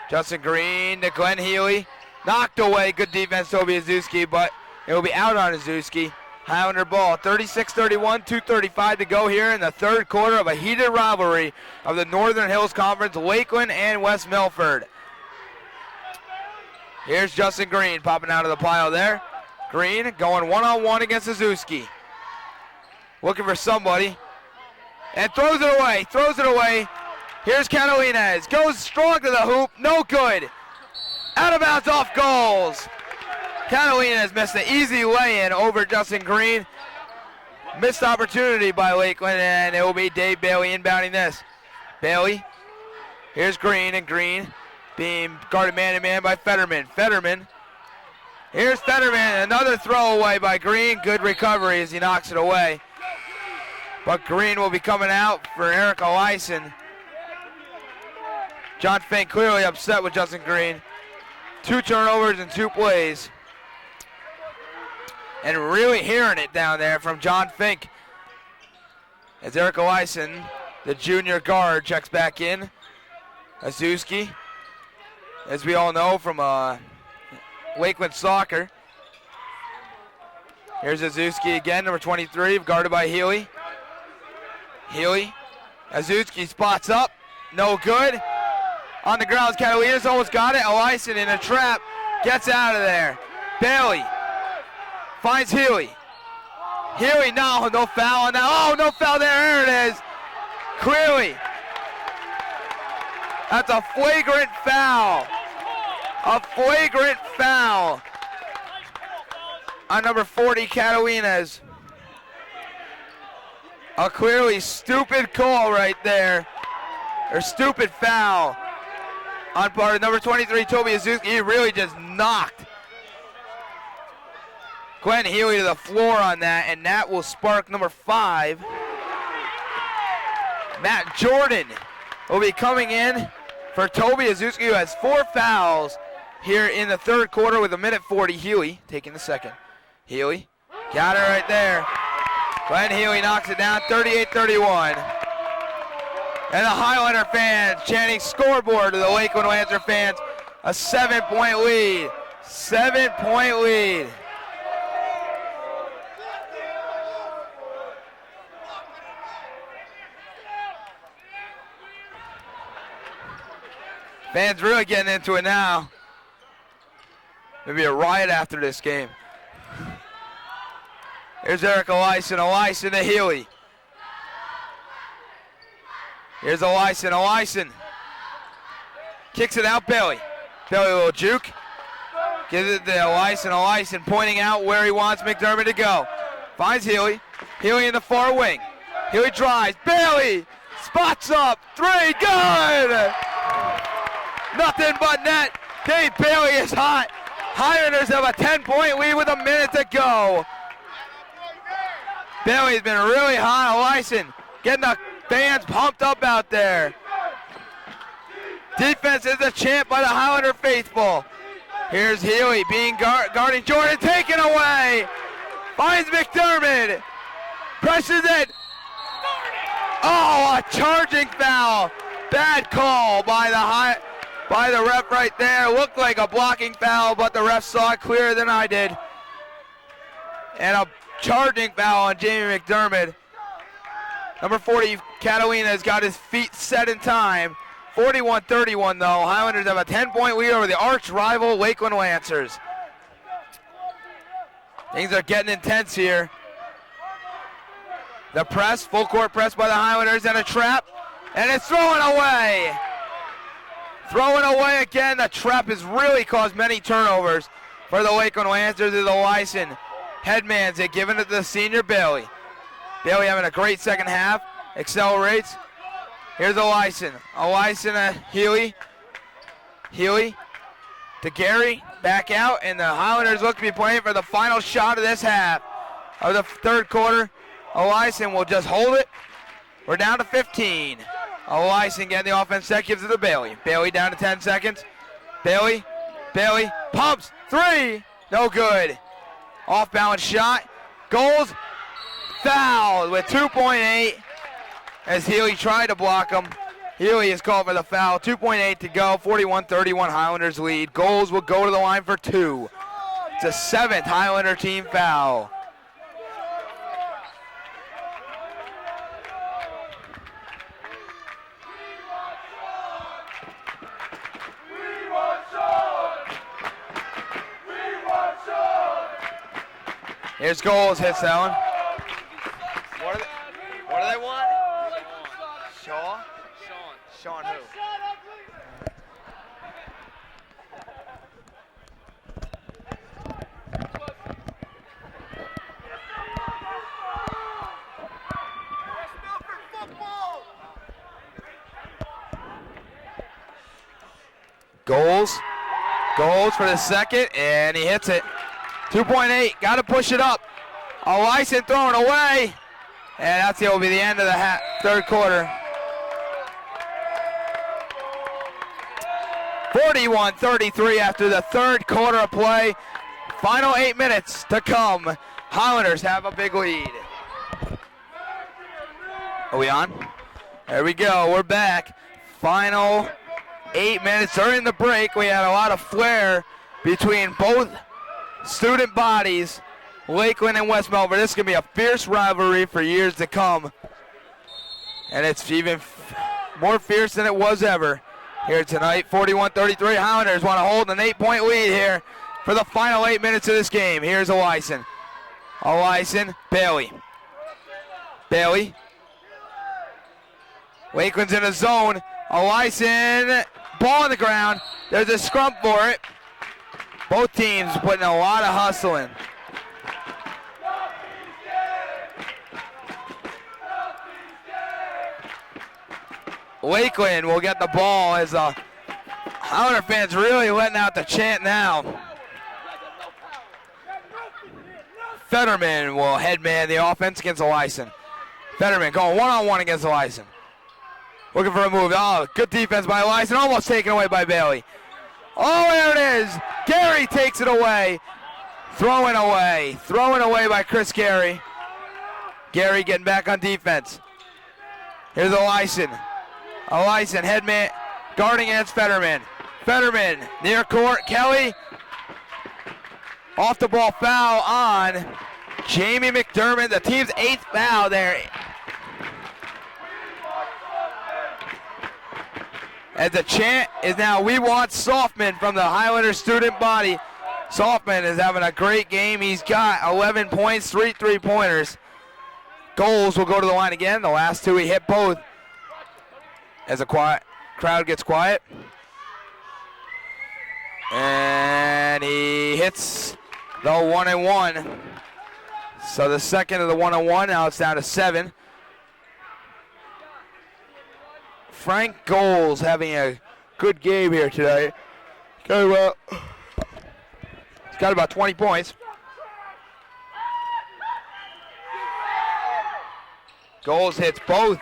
Justin Green to Glenn Healy. Knocked away. Good defense, Toby Azuski, but it will be out on Azuski. Highlander ball. 36-31, 2:35 to go here in the third quarter of a heated rivalry of the Northern Hills Conference, Lakeland and West Milford. Here's Justin Green popping out of the pile there. Green going one-on-one against Azuski. Looking for somebody. And throws it away. Here's Catalinez. Goes strong to the hoop. No good. Out of bounds off Goals. Catalinez missed the easy lay-in over Justin Green. Missed opportunity by Lakeland, and it will be Dave Bailey inbounding this. Bailey. Here's Green, and Green being guarded man-to-man by Fetterman. Fetterman. Here's Fetterman. Another throwaway by Green. Good recovery as he knocks it away. but Green will be coming out for Eric Eliason. John Fink clearly upset with Justin Green. 2 turnovers in 2 plays. And really hearing it down there from John Fink. As Eric Eliason, the junior guard, checks back in. Azuski, as we all know from Lakeland soccer. Here's Azuski again, number 23, guarded by Healy. Healy, Azuski spots up, no good. On the ground, Catalinas almost got it. Eliason in a trap, gets out of there. Bailey finds Healy. Healy, no foul on that. Oh, no foul there, there it is. Clearly, that's a flagrant foul. A flagrant foul on number 40, Catalinas. A clearly stupid call right there, or stupid foul on part of number 23, Toby Azuki. He really just knocked Glenn Healy to the floor on that, and that will spark number 5. Matt Jordan will be coming in for Toby Azuki, who has 4 fouls here in the third quarter with 1:40. Healy taking the second. Healy got it right there. Glenn Healy knocks it down, 38-31. And the Highlander fans chanting scoreboard to the Lakeland Lancer fans. A 7-point lead. 7-point lead. Fans really getting into it now. Maybe a riot after this game. Here's Eric Eliason. Eliason to Healy. Here's Eliason. Eliason kicks it out. Bailey. Bailey, a little juke. Gives it to Eliason. Eliason pointing out where he wants McDermott to go. Finds Healy. Healy in the far wing. Healy drives. Bailey spots up. 3. Good. Nothing but net. Dave Bailey is hot. Highlanders have a 10-point lead with 1 minute to go. Bailey's been really hot. Eliason getting the fans pumped up out there. Defense is a chant by the Highlander faithful. Here's Healy being guarding Jordan, taken away. Finds McDermott. Presses it. Oh, a charging foul. Bad call by the ref right there. Looked like a blocking foul, but the ref saw it clearer than I did. And a charging foul on Jamie McDermott. Number 40, Catalina, has got his feet set in time. 41-31 though. Highlanders have a 10-point lead over the arch rival Lakeland Lancers. Things are getting intense here. The press, full court press by the Highlanders, and a trap, and it's thrown away. Throwing away again. The trap has really caused many turnovers for the Lakeland Lancers. Is Eliason. Headman's it, giving it to the senior Bailey. Bailey having a great second half. Accelerates. Here's Eliason. Eliason to Healy. Healy to Gary. Back out, and the Highlanders look to be playing for the final shot of this half of the third quarter. Eliason will just hold it. We're down to 15. Eliason getting the offense set, gives it to Bailey. Bailey down to 10 seconds. Bailey pumps. 3. No good. Off balance shot. Goals. Fouled with 2.8 as Healy tried to block him. Healy is called for the foul. 2.8 to go. 41-31 Highlanders lead. Goals will go to the line for 2. It's a 7th Highlander team foul. Here's Goals, hits that one. What do they want? Shaw? Sean who? Goals for the second, and he hits it. 2.8, got to push it up. Eliason throwing away. And that's will be the end of the third quarter. 41-33 after the third quarter of play. Final 8 minutes to come. Highlanders have a big lead. Are we on? There we go. We're back. Final 8 minutes. During the break, we had a lot of flair between both student bodies, Lakeland and West Milford. This is going to be a fierce rivalry for years to come. And it's even more fierce than it was ever here tonight. 41-33. Highlanders want to hold an 8-point lead here for the final 8 minutes of this game. Here's Eliason. Bailey. Lakeland's in a zone. Eliason, ball on the ground. There's a scrum for it. Both teams putting a lot of hustle in. Lakeland will get the ball as the Howler fans really letting out the chant now. Fetterman will headman the offense against Eliason. Fetterman going one-on-one against Eliason. Looking for a move. Oh, good defense by Eliason. Almost taken away by Bailey. Oh, there it is. Gary takes it away. Throwing away by Chris Gary. Gary getting back on defense. Here's Eliason. Headman, guarding against Fetterman. Fetterman, near court. Kelly. Off the ball foul on Jamie McDermott. The team's 8th foul there. As the chant is now, we want Softman from the Highlander student body. Softman is having a great game. He's got 11 points, 3 3-pointers. Goals will go to the line again. The last 2 he hit both. As the crowd gets quiet. And he hits the 1-and-1. So the second of the 1-and-1, now it's down to 7. Frank Goals having a good game here today. He's got about 20 points. Goals hits both.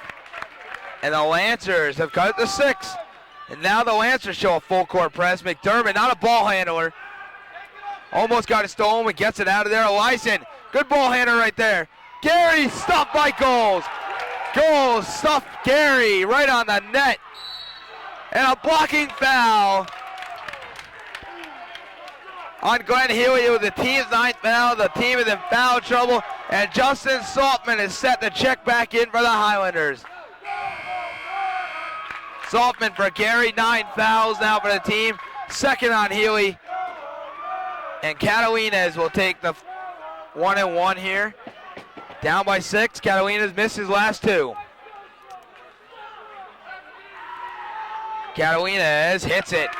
And the Lancers have cut it to 6. And now the Lancers show a full court press. McDermott, not a ball handler. Almost got it stolen, but gets it out of there. Eliason, good ball handler right there. Gary stuffed by Goals. Goals stuffed Gary right on the net. And a blocking foul on Glenn Healy with the team's 9th foul. The team is in foul trouble. And Justin Saltman is set to check back in for the Highlanders. Saltman for Gary, 9 fouls now for the team. Second on Healy. And Catalina's will take the 1-and-1 here. Down by 6. Catalina's missed his last 2. Catalina's hits it.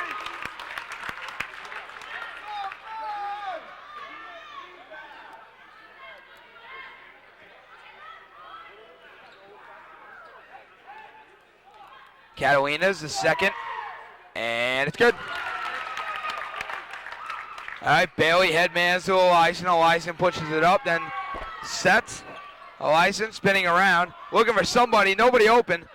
Catalina's the second, and it's good. All right, Bailey headmans to Eliason. Eliason pushes it up, then sets. Eliason spinning around, looking for somebody, nobody open.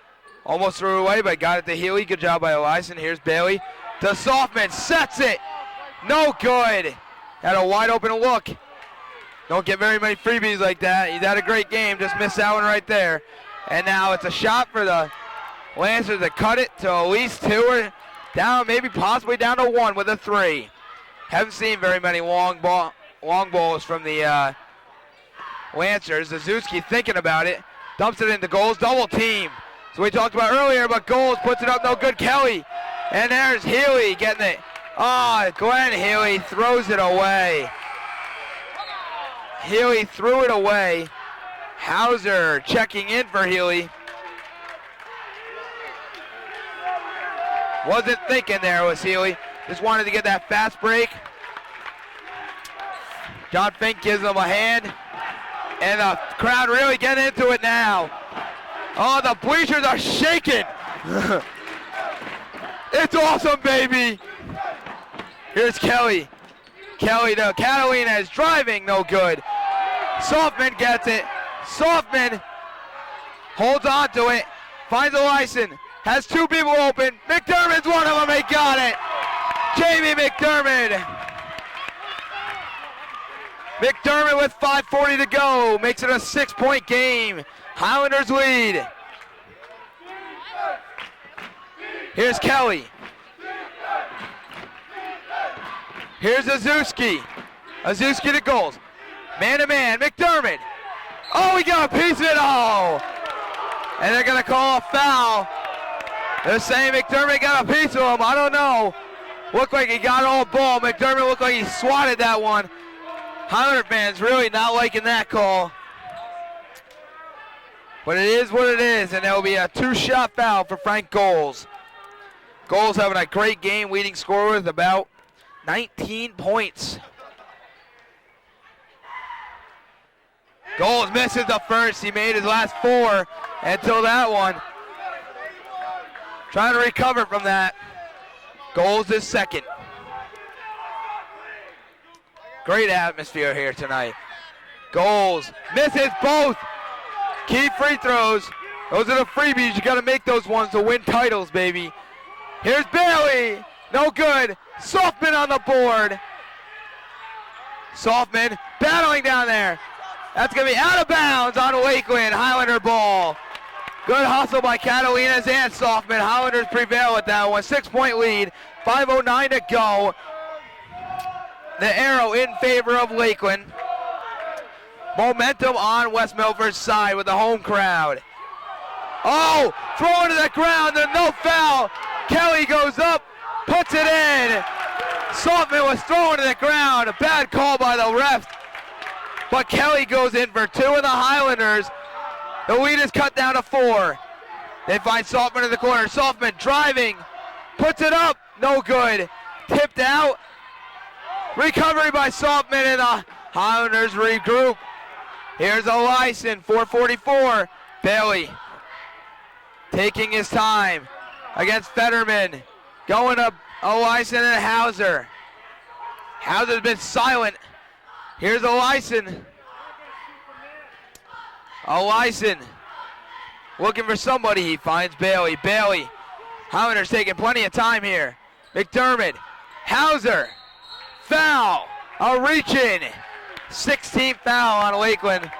Almost threw it away, but got it to Healy. Good job by Eliason. Here's Bailey to Softman, sets it. No good. Had a wide open look. Don't get very many freebies like that. He's had a great game, just missed that one right there. And now it's a shot for the Lancers to cut it to at least 2 or down, maybe possibly down to 1 with a 3. Haven't seen very many long balls from the Lancers. Zazuski thinking about it, dumps it into Goals, double team. So we talked about earlier, but Goals puts it up, no good. Kelly, and there's Healy getting it. Oh, Glenn Healy throws it away. Healy threw it away. Hauser checking in for Healy. Wasn't thinking there was Healy. Just wanted to get that fast break. John Fink gives him a hand. And the crowd really getting into it now. Oh, the bleachers are shaking. It's awesome, baby. Here's Kelly. Kelly to Catalina is driving, no good. Softman gets it. Softman holds on to it, finds Elyson, has two people open. McDermott's one of them, he got it. Jamie McDermott. McDermott with 5:40 to go, makes it a 6-point game. Highlanders lead. Here's Kelly. Here's Azuski. Azuski to goals. Man to man, McDermott. Oh, he got a piece of it. Oh. And they're going to call a foul. They're saying McDermott got a piece of him. I don't know. Looked like he got all ball. McDermott looked like he swatted that one. Highlander fans really not liking that call. But it is what it is, and there will be a 2-shot foul for Frank Goals. Goals having a great game, leading scorer with about 19 points. Goals misses the first. He made his last 4 until that one. Trying to recover from that. Goals is second. Great atmosphere here tonight. Goals misses both. Key free throws. Those are the freebies. You got to make those ones to win titles, baby. Here's Bailey. No good. Softman on the board. Softman battling down there. That's going to be out of bounds on Lakeland. Highlander ball. Good hustle by Catalinas and Softman. Highlanders prevail with that one. 6-point lead. 5:09 to go. The arrow in favor of Lakeland. Momentum on West Milford's side with the home crowd. Oh, throw it to the ground. There's no foul. Kelly goes up, puts it in. Softman was thrown to the ground. A bad call by the refs. But Kelly goes in for 2 of the Highlanders. The lead is cut down to 4. They find Softman in the corner. Softman driving, puts it up, no good. Tipped out. Recovery by Softman, and the Highlanders regroup. Here's Elyson, 4:44. Bailey taking his time against Fetterman. Going up Elyson and Hauser. Hauser's been silent. Here's Elyson. Elyson looking for somebody. He finds Bailey. Bailey. Highlanders taking plenty of time here. McDermott. Hauser. Foul. A reach-in. 16th foul on Lakeland.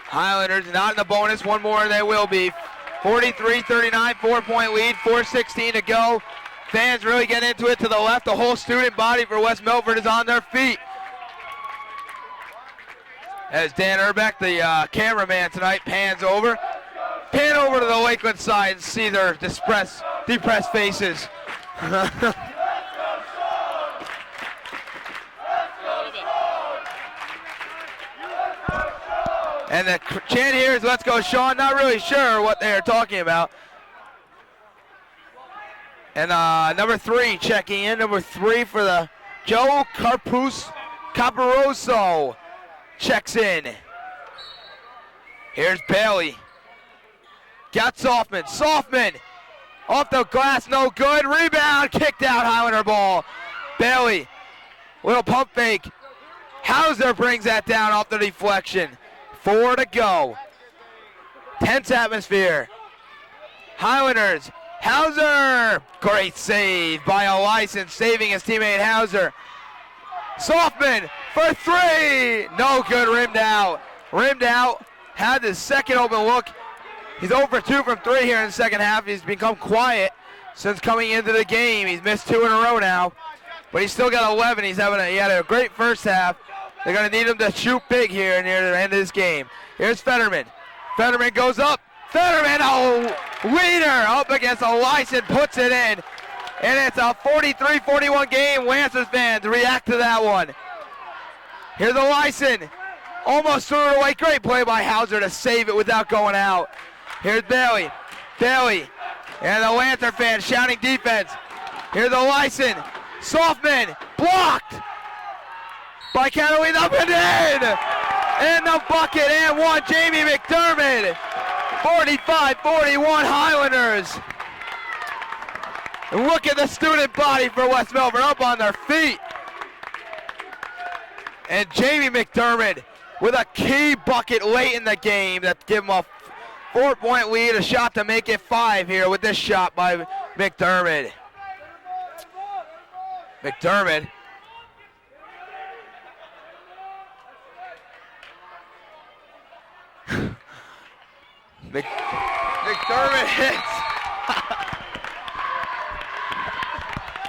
Highlanders not in the bonus. One more they will be. 43-39, 4-point lead, 4:16 to go. Fans really get into it to the left. The whole student body for West Milford is on their feet. As Dan Urbeck, the cameraman tonight, pans over. Pan over to the Lakeland side and see their depressed faces. And the chant here is "Let's go, Sean." Not really sure what they're talking about. And number 3 checking in. Number 3 for the Joe Caparoso checks in. Here's Bailey. Got Softman. Softman off the glass, no good. Rebound, kicked out, Highlander ball. Bailey, little pump fake. Hauser brings that down off the deflection. 4 to go. Tense atmosphere. Highlanders. Hauser. Great save by Elyson, saving his teammate Hauser. Softman for 3. No good, rimmed out. Rimmed out. Had the second open look. He's 0 for 2 from 3 here in the second half. He's become quiet since coming into the game. He's missed 2 in a row now, but he's still got 11. He had a great first half. They're going to need him to shoot big here near the end of this game. Here's Fetterman. Fetterman goes up. Fetterman, leader up against Elyson, puts it in. And it's a 43-41 game. Lancers fans react to that one. Here's Elyson. Almost threw it away. Great play by Hauser to save it without going out. Here's Bailey. Bailey. And the Lantern fans shouting defense. Here's Elyson. Softman. Blocked by Catalina, up and in! And the bucket and one, Jamie McDermott. 45-41 Highlanders. And look at the student body for West Milford up on their feet. And Jamie McDermott with a key bucket late in the game that give him a 4-point lead, a shot to make it 5 here with this shot by McDermott. McDermott. McDermott hits.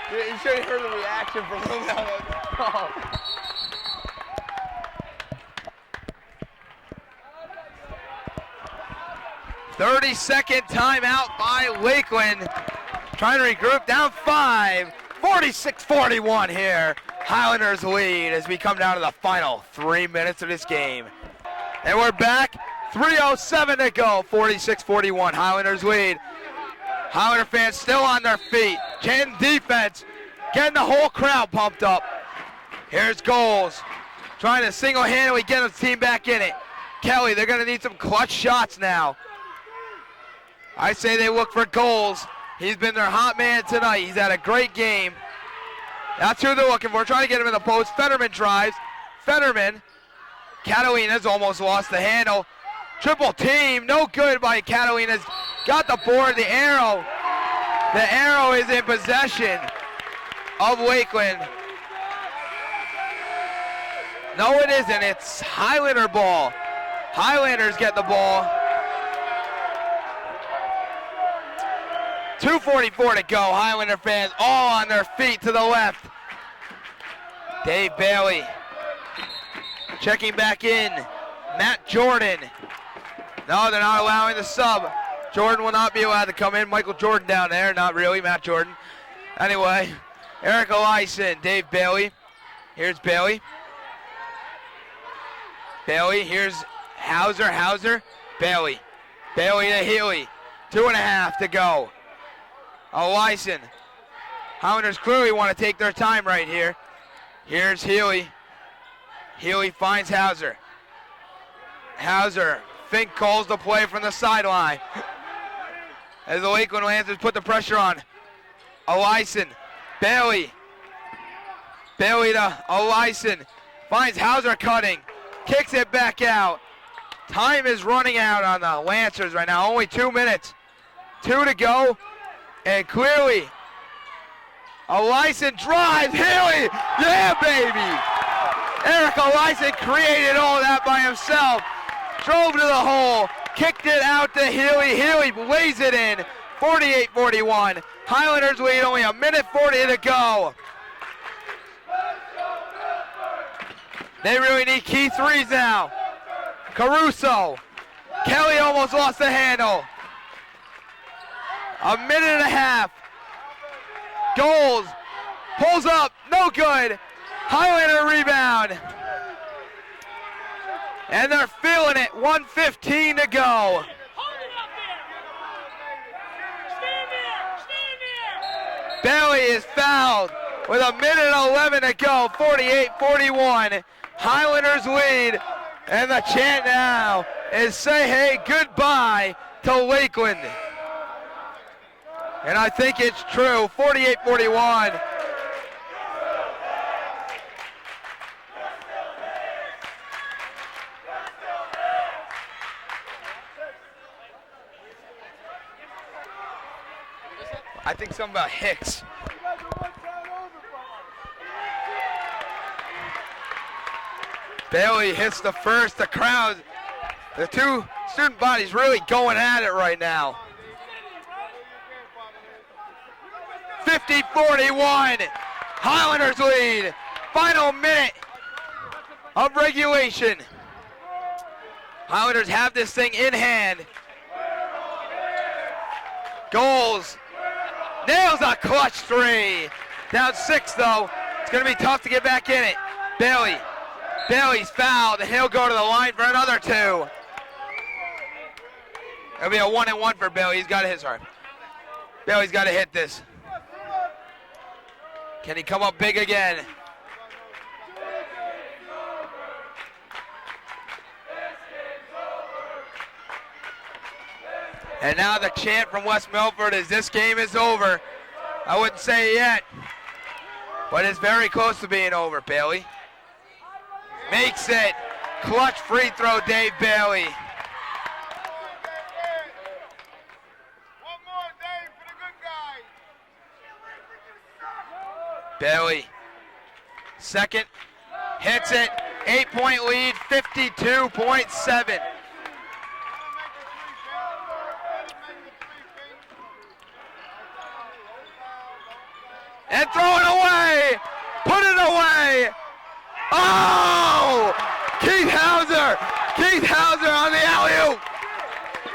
You should have heard the reaction from him. Oh. 30-second timeout by Lakeland. Trying to regroup, down 5. 46-41 here. Highlanders lead as we come down to the final 3 minutes of this game. And we're back. 3:07 to go. 46-41. Highlanders lead. Highlander fans still on their feet. Chanting defense. Getting the whole crowd pumped up. Here's Goals. Trying to single-handedly get his team back in it. Kelly, they're going to need some clutch shots now. I say they look for Goals. He's been their hot man tonight. He's had a great game. That's who they're looking for. Trying to get him in the post. Fetterman drives. Fetterman. Catalina's almost lost the handle. Triple team. No good by Catalina's. Got the board. The arrow. The arrow is in possession of Lakeland. No, it isn't. It's Highlander ball. Highlanders get the ball. 2:44 to go. Highlander fans all on their feet to the left. Dave Bailey checking back in. Matt Jordan. No, they're not allowing the sub. Jordan will not be allowed to come in. Michael Jordan down there. Not really, Matt Jordan. Anyway, Eric Eliason, Dave Bailey. Here's Bailey. Bailey, here's Hauser, Bailey. Bailey to Healy. 2.5 to go. Eliason. Highlanders clearly want to take their time right here. Here's Healy. Healy finds Hauser. Hauser. Fink calls the play from the sideline. As the Lakeland Lancers put the pressure on. Eliason. Bailey. Bailey to Eliason. Finds Hauser cutting. Kicks it back out. Time is running out on the Lancers right now. Only 2 minutes. 2 to go. And clearly, Eliason drives. Healy. Yeah, baby. Eric Eliason created all that by himself. Drove to the hole. Kicked it out to Healy. Healy lays it in. 48-41. Highlanders lead, only 1:40 to go. They really need key threes now. Caruso. Kelly almost lost the handle. 1.5 minutes. Goals. Pulls up. No good. Highlander rebound. And they're feeling it. 1:15 to go. Bailey is fouled with 1:11 to go. 48-41. Highlanders lead. And the chant now is say hey goodbye to Lakeland. And I think it's true. 48-41. I think something about Hicks. Bailey hits the first. The crowd, the two student bodies really going at it right now. 50-41. Highlanders lead. Final minute of regulation. Highlanders have this thing in hand. Goals. Nails a clutch three. Down 6 though. It's going to be tough to get back in it. Bailey. Bailey's fouled and he'll go to the line for another 2. It'll be a 1-and-1 for Bailey. He's got to hit hard. Bailey's got to hit this. Can he come up big again? And now the chant from West Milford is this game is over. I wouldn't say yet, but it's very close to being over, Bailey. Makes it. Clutch free throw, Dave Bailey. Bailey, second, hits it, 8-point lead, 52.7. And throw it away, put it away. Oh, Keith Hauser on the alley-oop.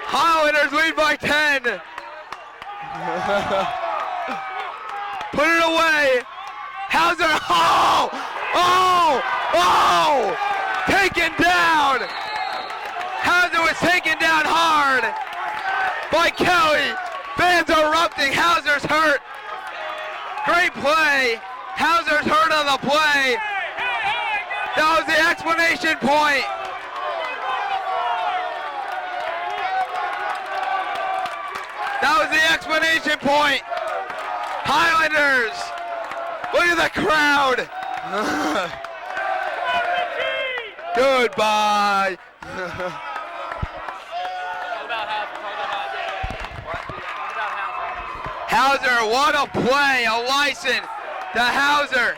Highlanders lead by 10. Put it away. Hauser, taken down. Hauser was taken down hard by Kelly. Fans are erupting. Hauser's hurt. Great play. Hauser's hurt on the play. That was the explanation point. That was the explanation point. Highlanders, look at the crowd. Goodbye. Hauser, what a play, a license to Hauser.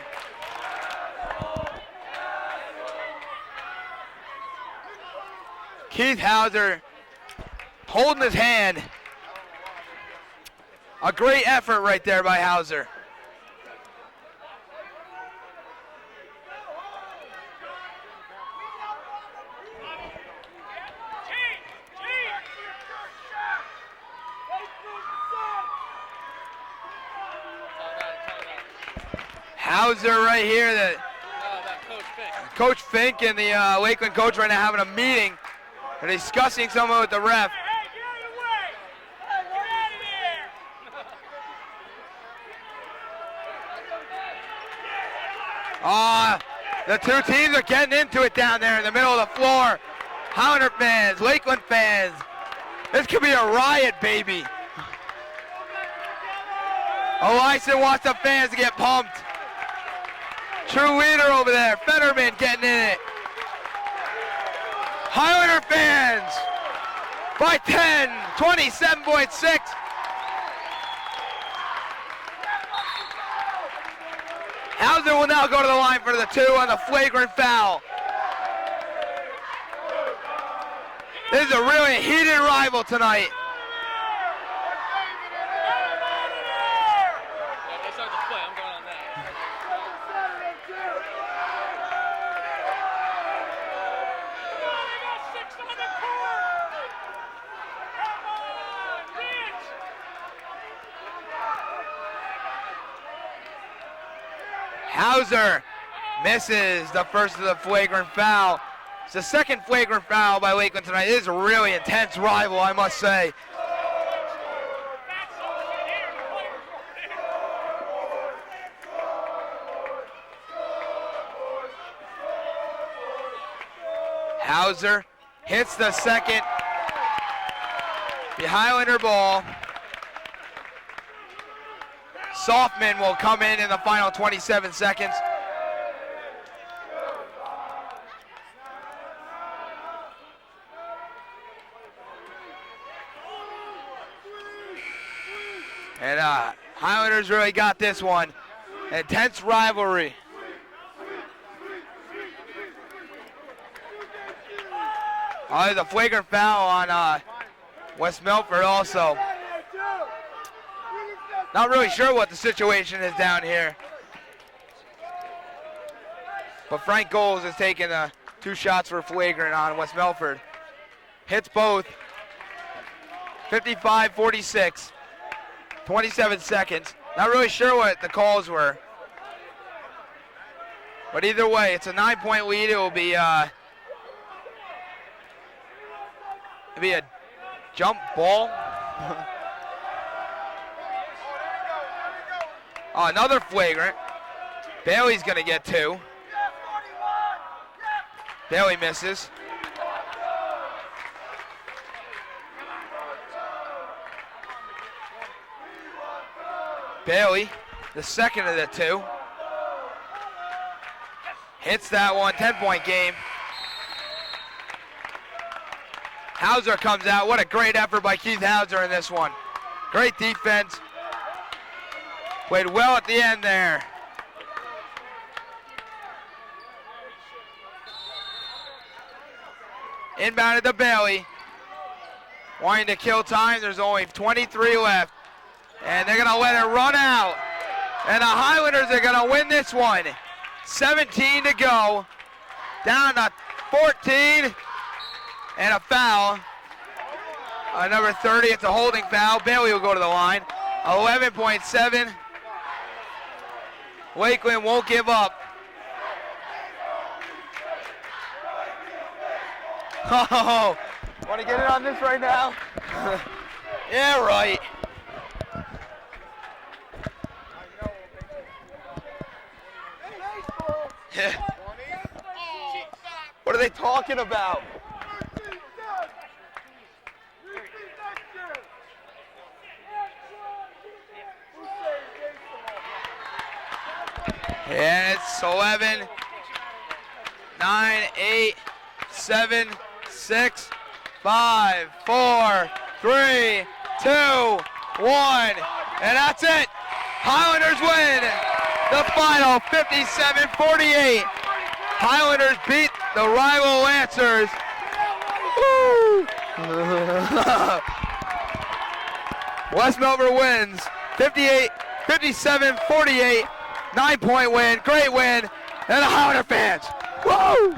Keith Hauser holding his hand. A great effort right there by Hauser. Hauser right here, Coach Fink and the Lakeland coach right now having a meeting. They're discussing something with the ref. The two teams are getting into it down there in the middle of the floor. Highlander fans, Lakeland fans. This could be a riot, baby. Eliason wants the fans to get pumped. True leader over there, Fetterman getting in it. Highlander fans by 10, 27.6. Hauser will now go to the line for the 2 on the flagrant foul. This is a really heated rival tonight. Hauser misses the first of the flagrant foul. It's the second flagrant foul by Lakeland tonight. It is a really intense rival, I must say. Hauser hits the second. The Highlander ball. Softman will come in the final 27 seconds. And Highlanders really got this one. Intense rivalry. There's a flagrant foul on West Milford also. Not really sure what the situation is down here. But Frank Goals has taken 2 shots for flagrant on West Milford. Hits both. 55-46. 27 seconds. Not really sure what the calls were. But either way, it's a 9-point lead. It will be a jump ball. Another flagrant. Bailey's going to get 2. Bailey misses. Bailey, the second of the 2. Hits that one, 10-point game. Hauser comes out. What a great effort by Keith Hauser in this one. Great defense. Played well at the end there. Inbounded to Bailey. Wanting to kill time. There's only 23 left. And they're going to let it run out. And the Highlanders are going to win this one. 17 to go. Down to 14. And a foul. Number 30, it's a holding foul. Bailey will go to the line. 11.7. Lakeland won't give up. Oh, want to get in on this right now? Yeah, right. What are they talking about? Yeah, it's 11, 9, 8, 7, 6, 5, 4, 3, 2, 1, and that's it. Highlanders win the final 57-48. Highlanders beat the rival Lancers. Woo! West Milford wins 57-48. 9-point win, great win, and the Highlander fans. Woo!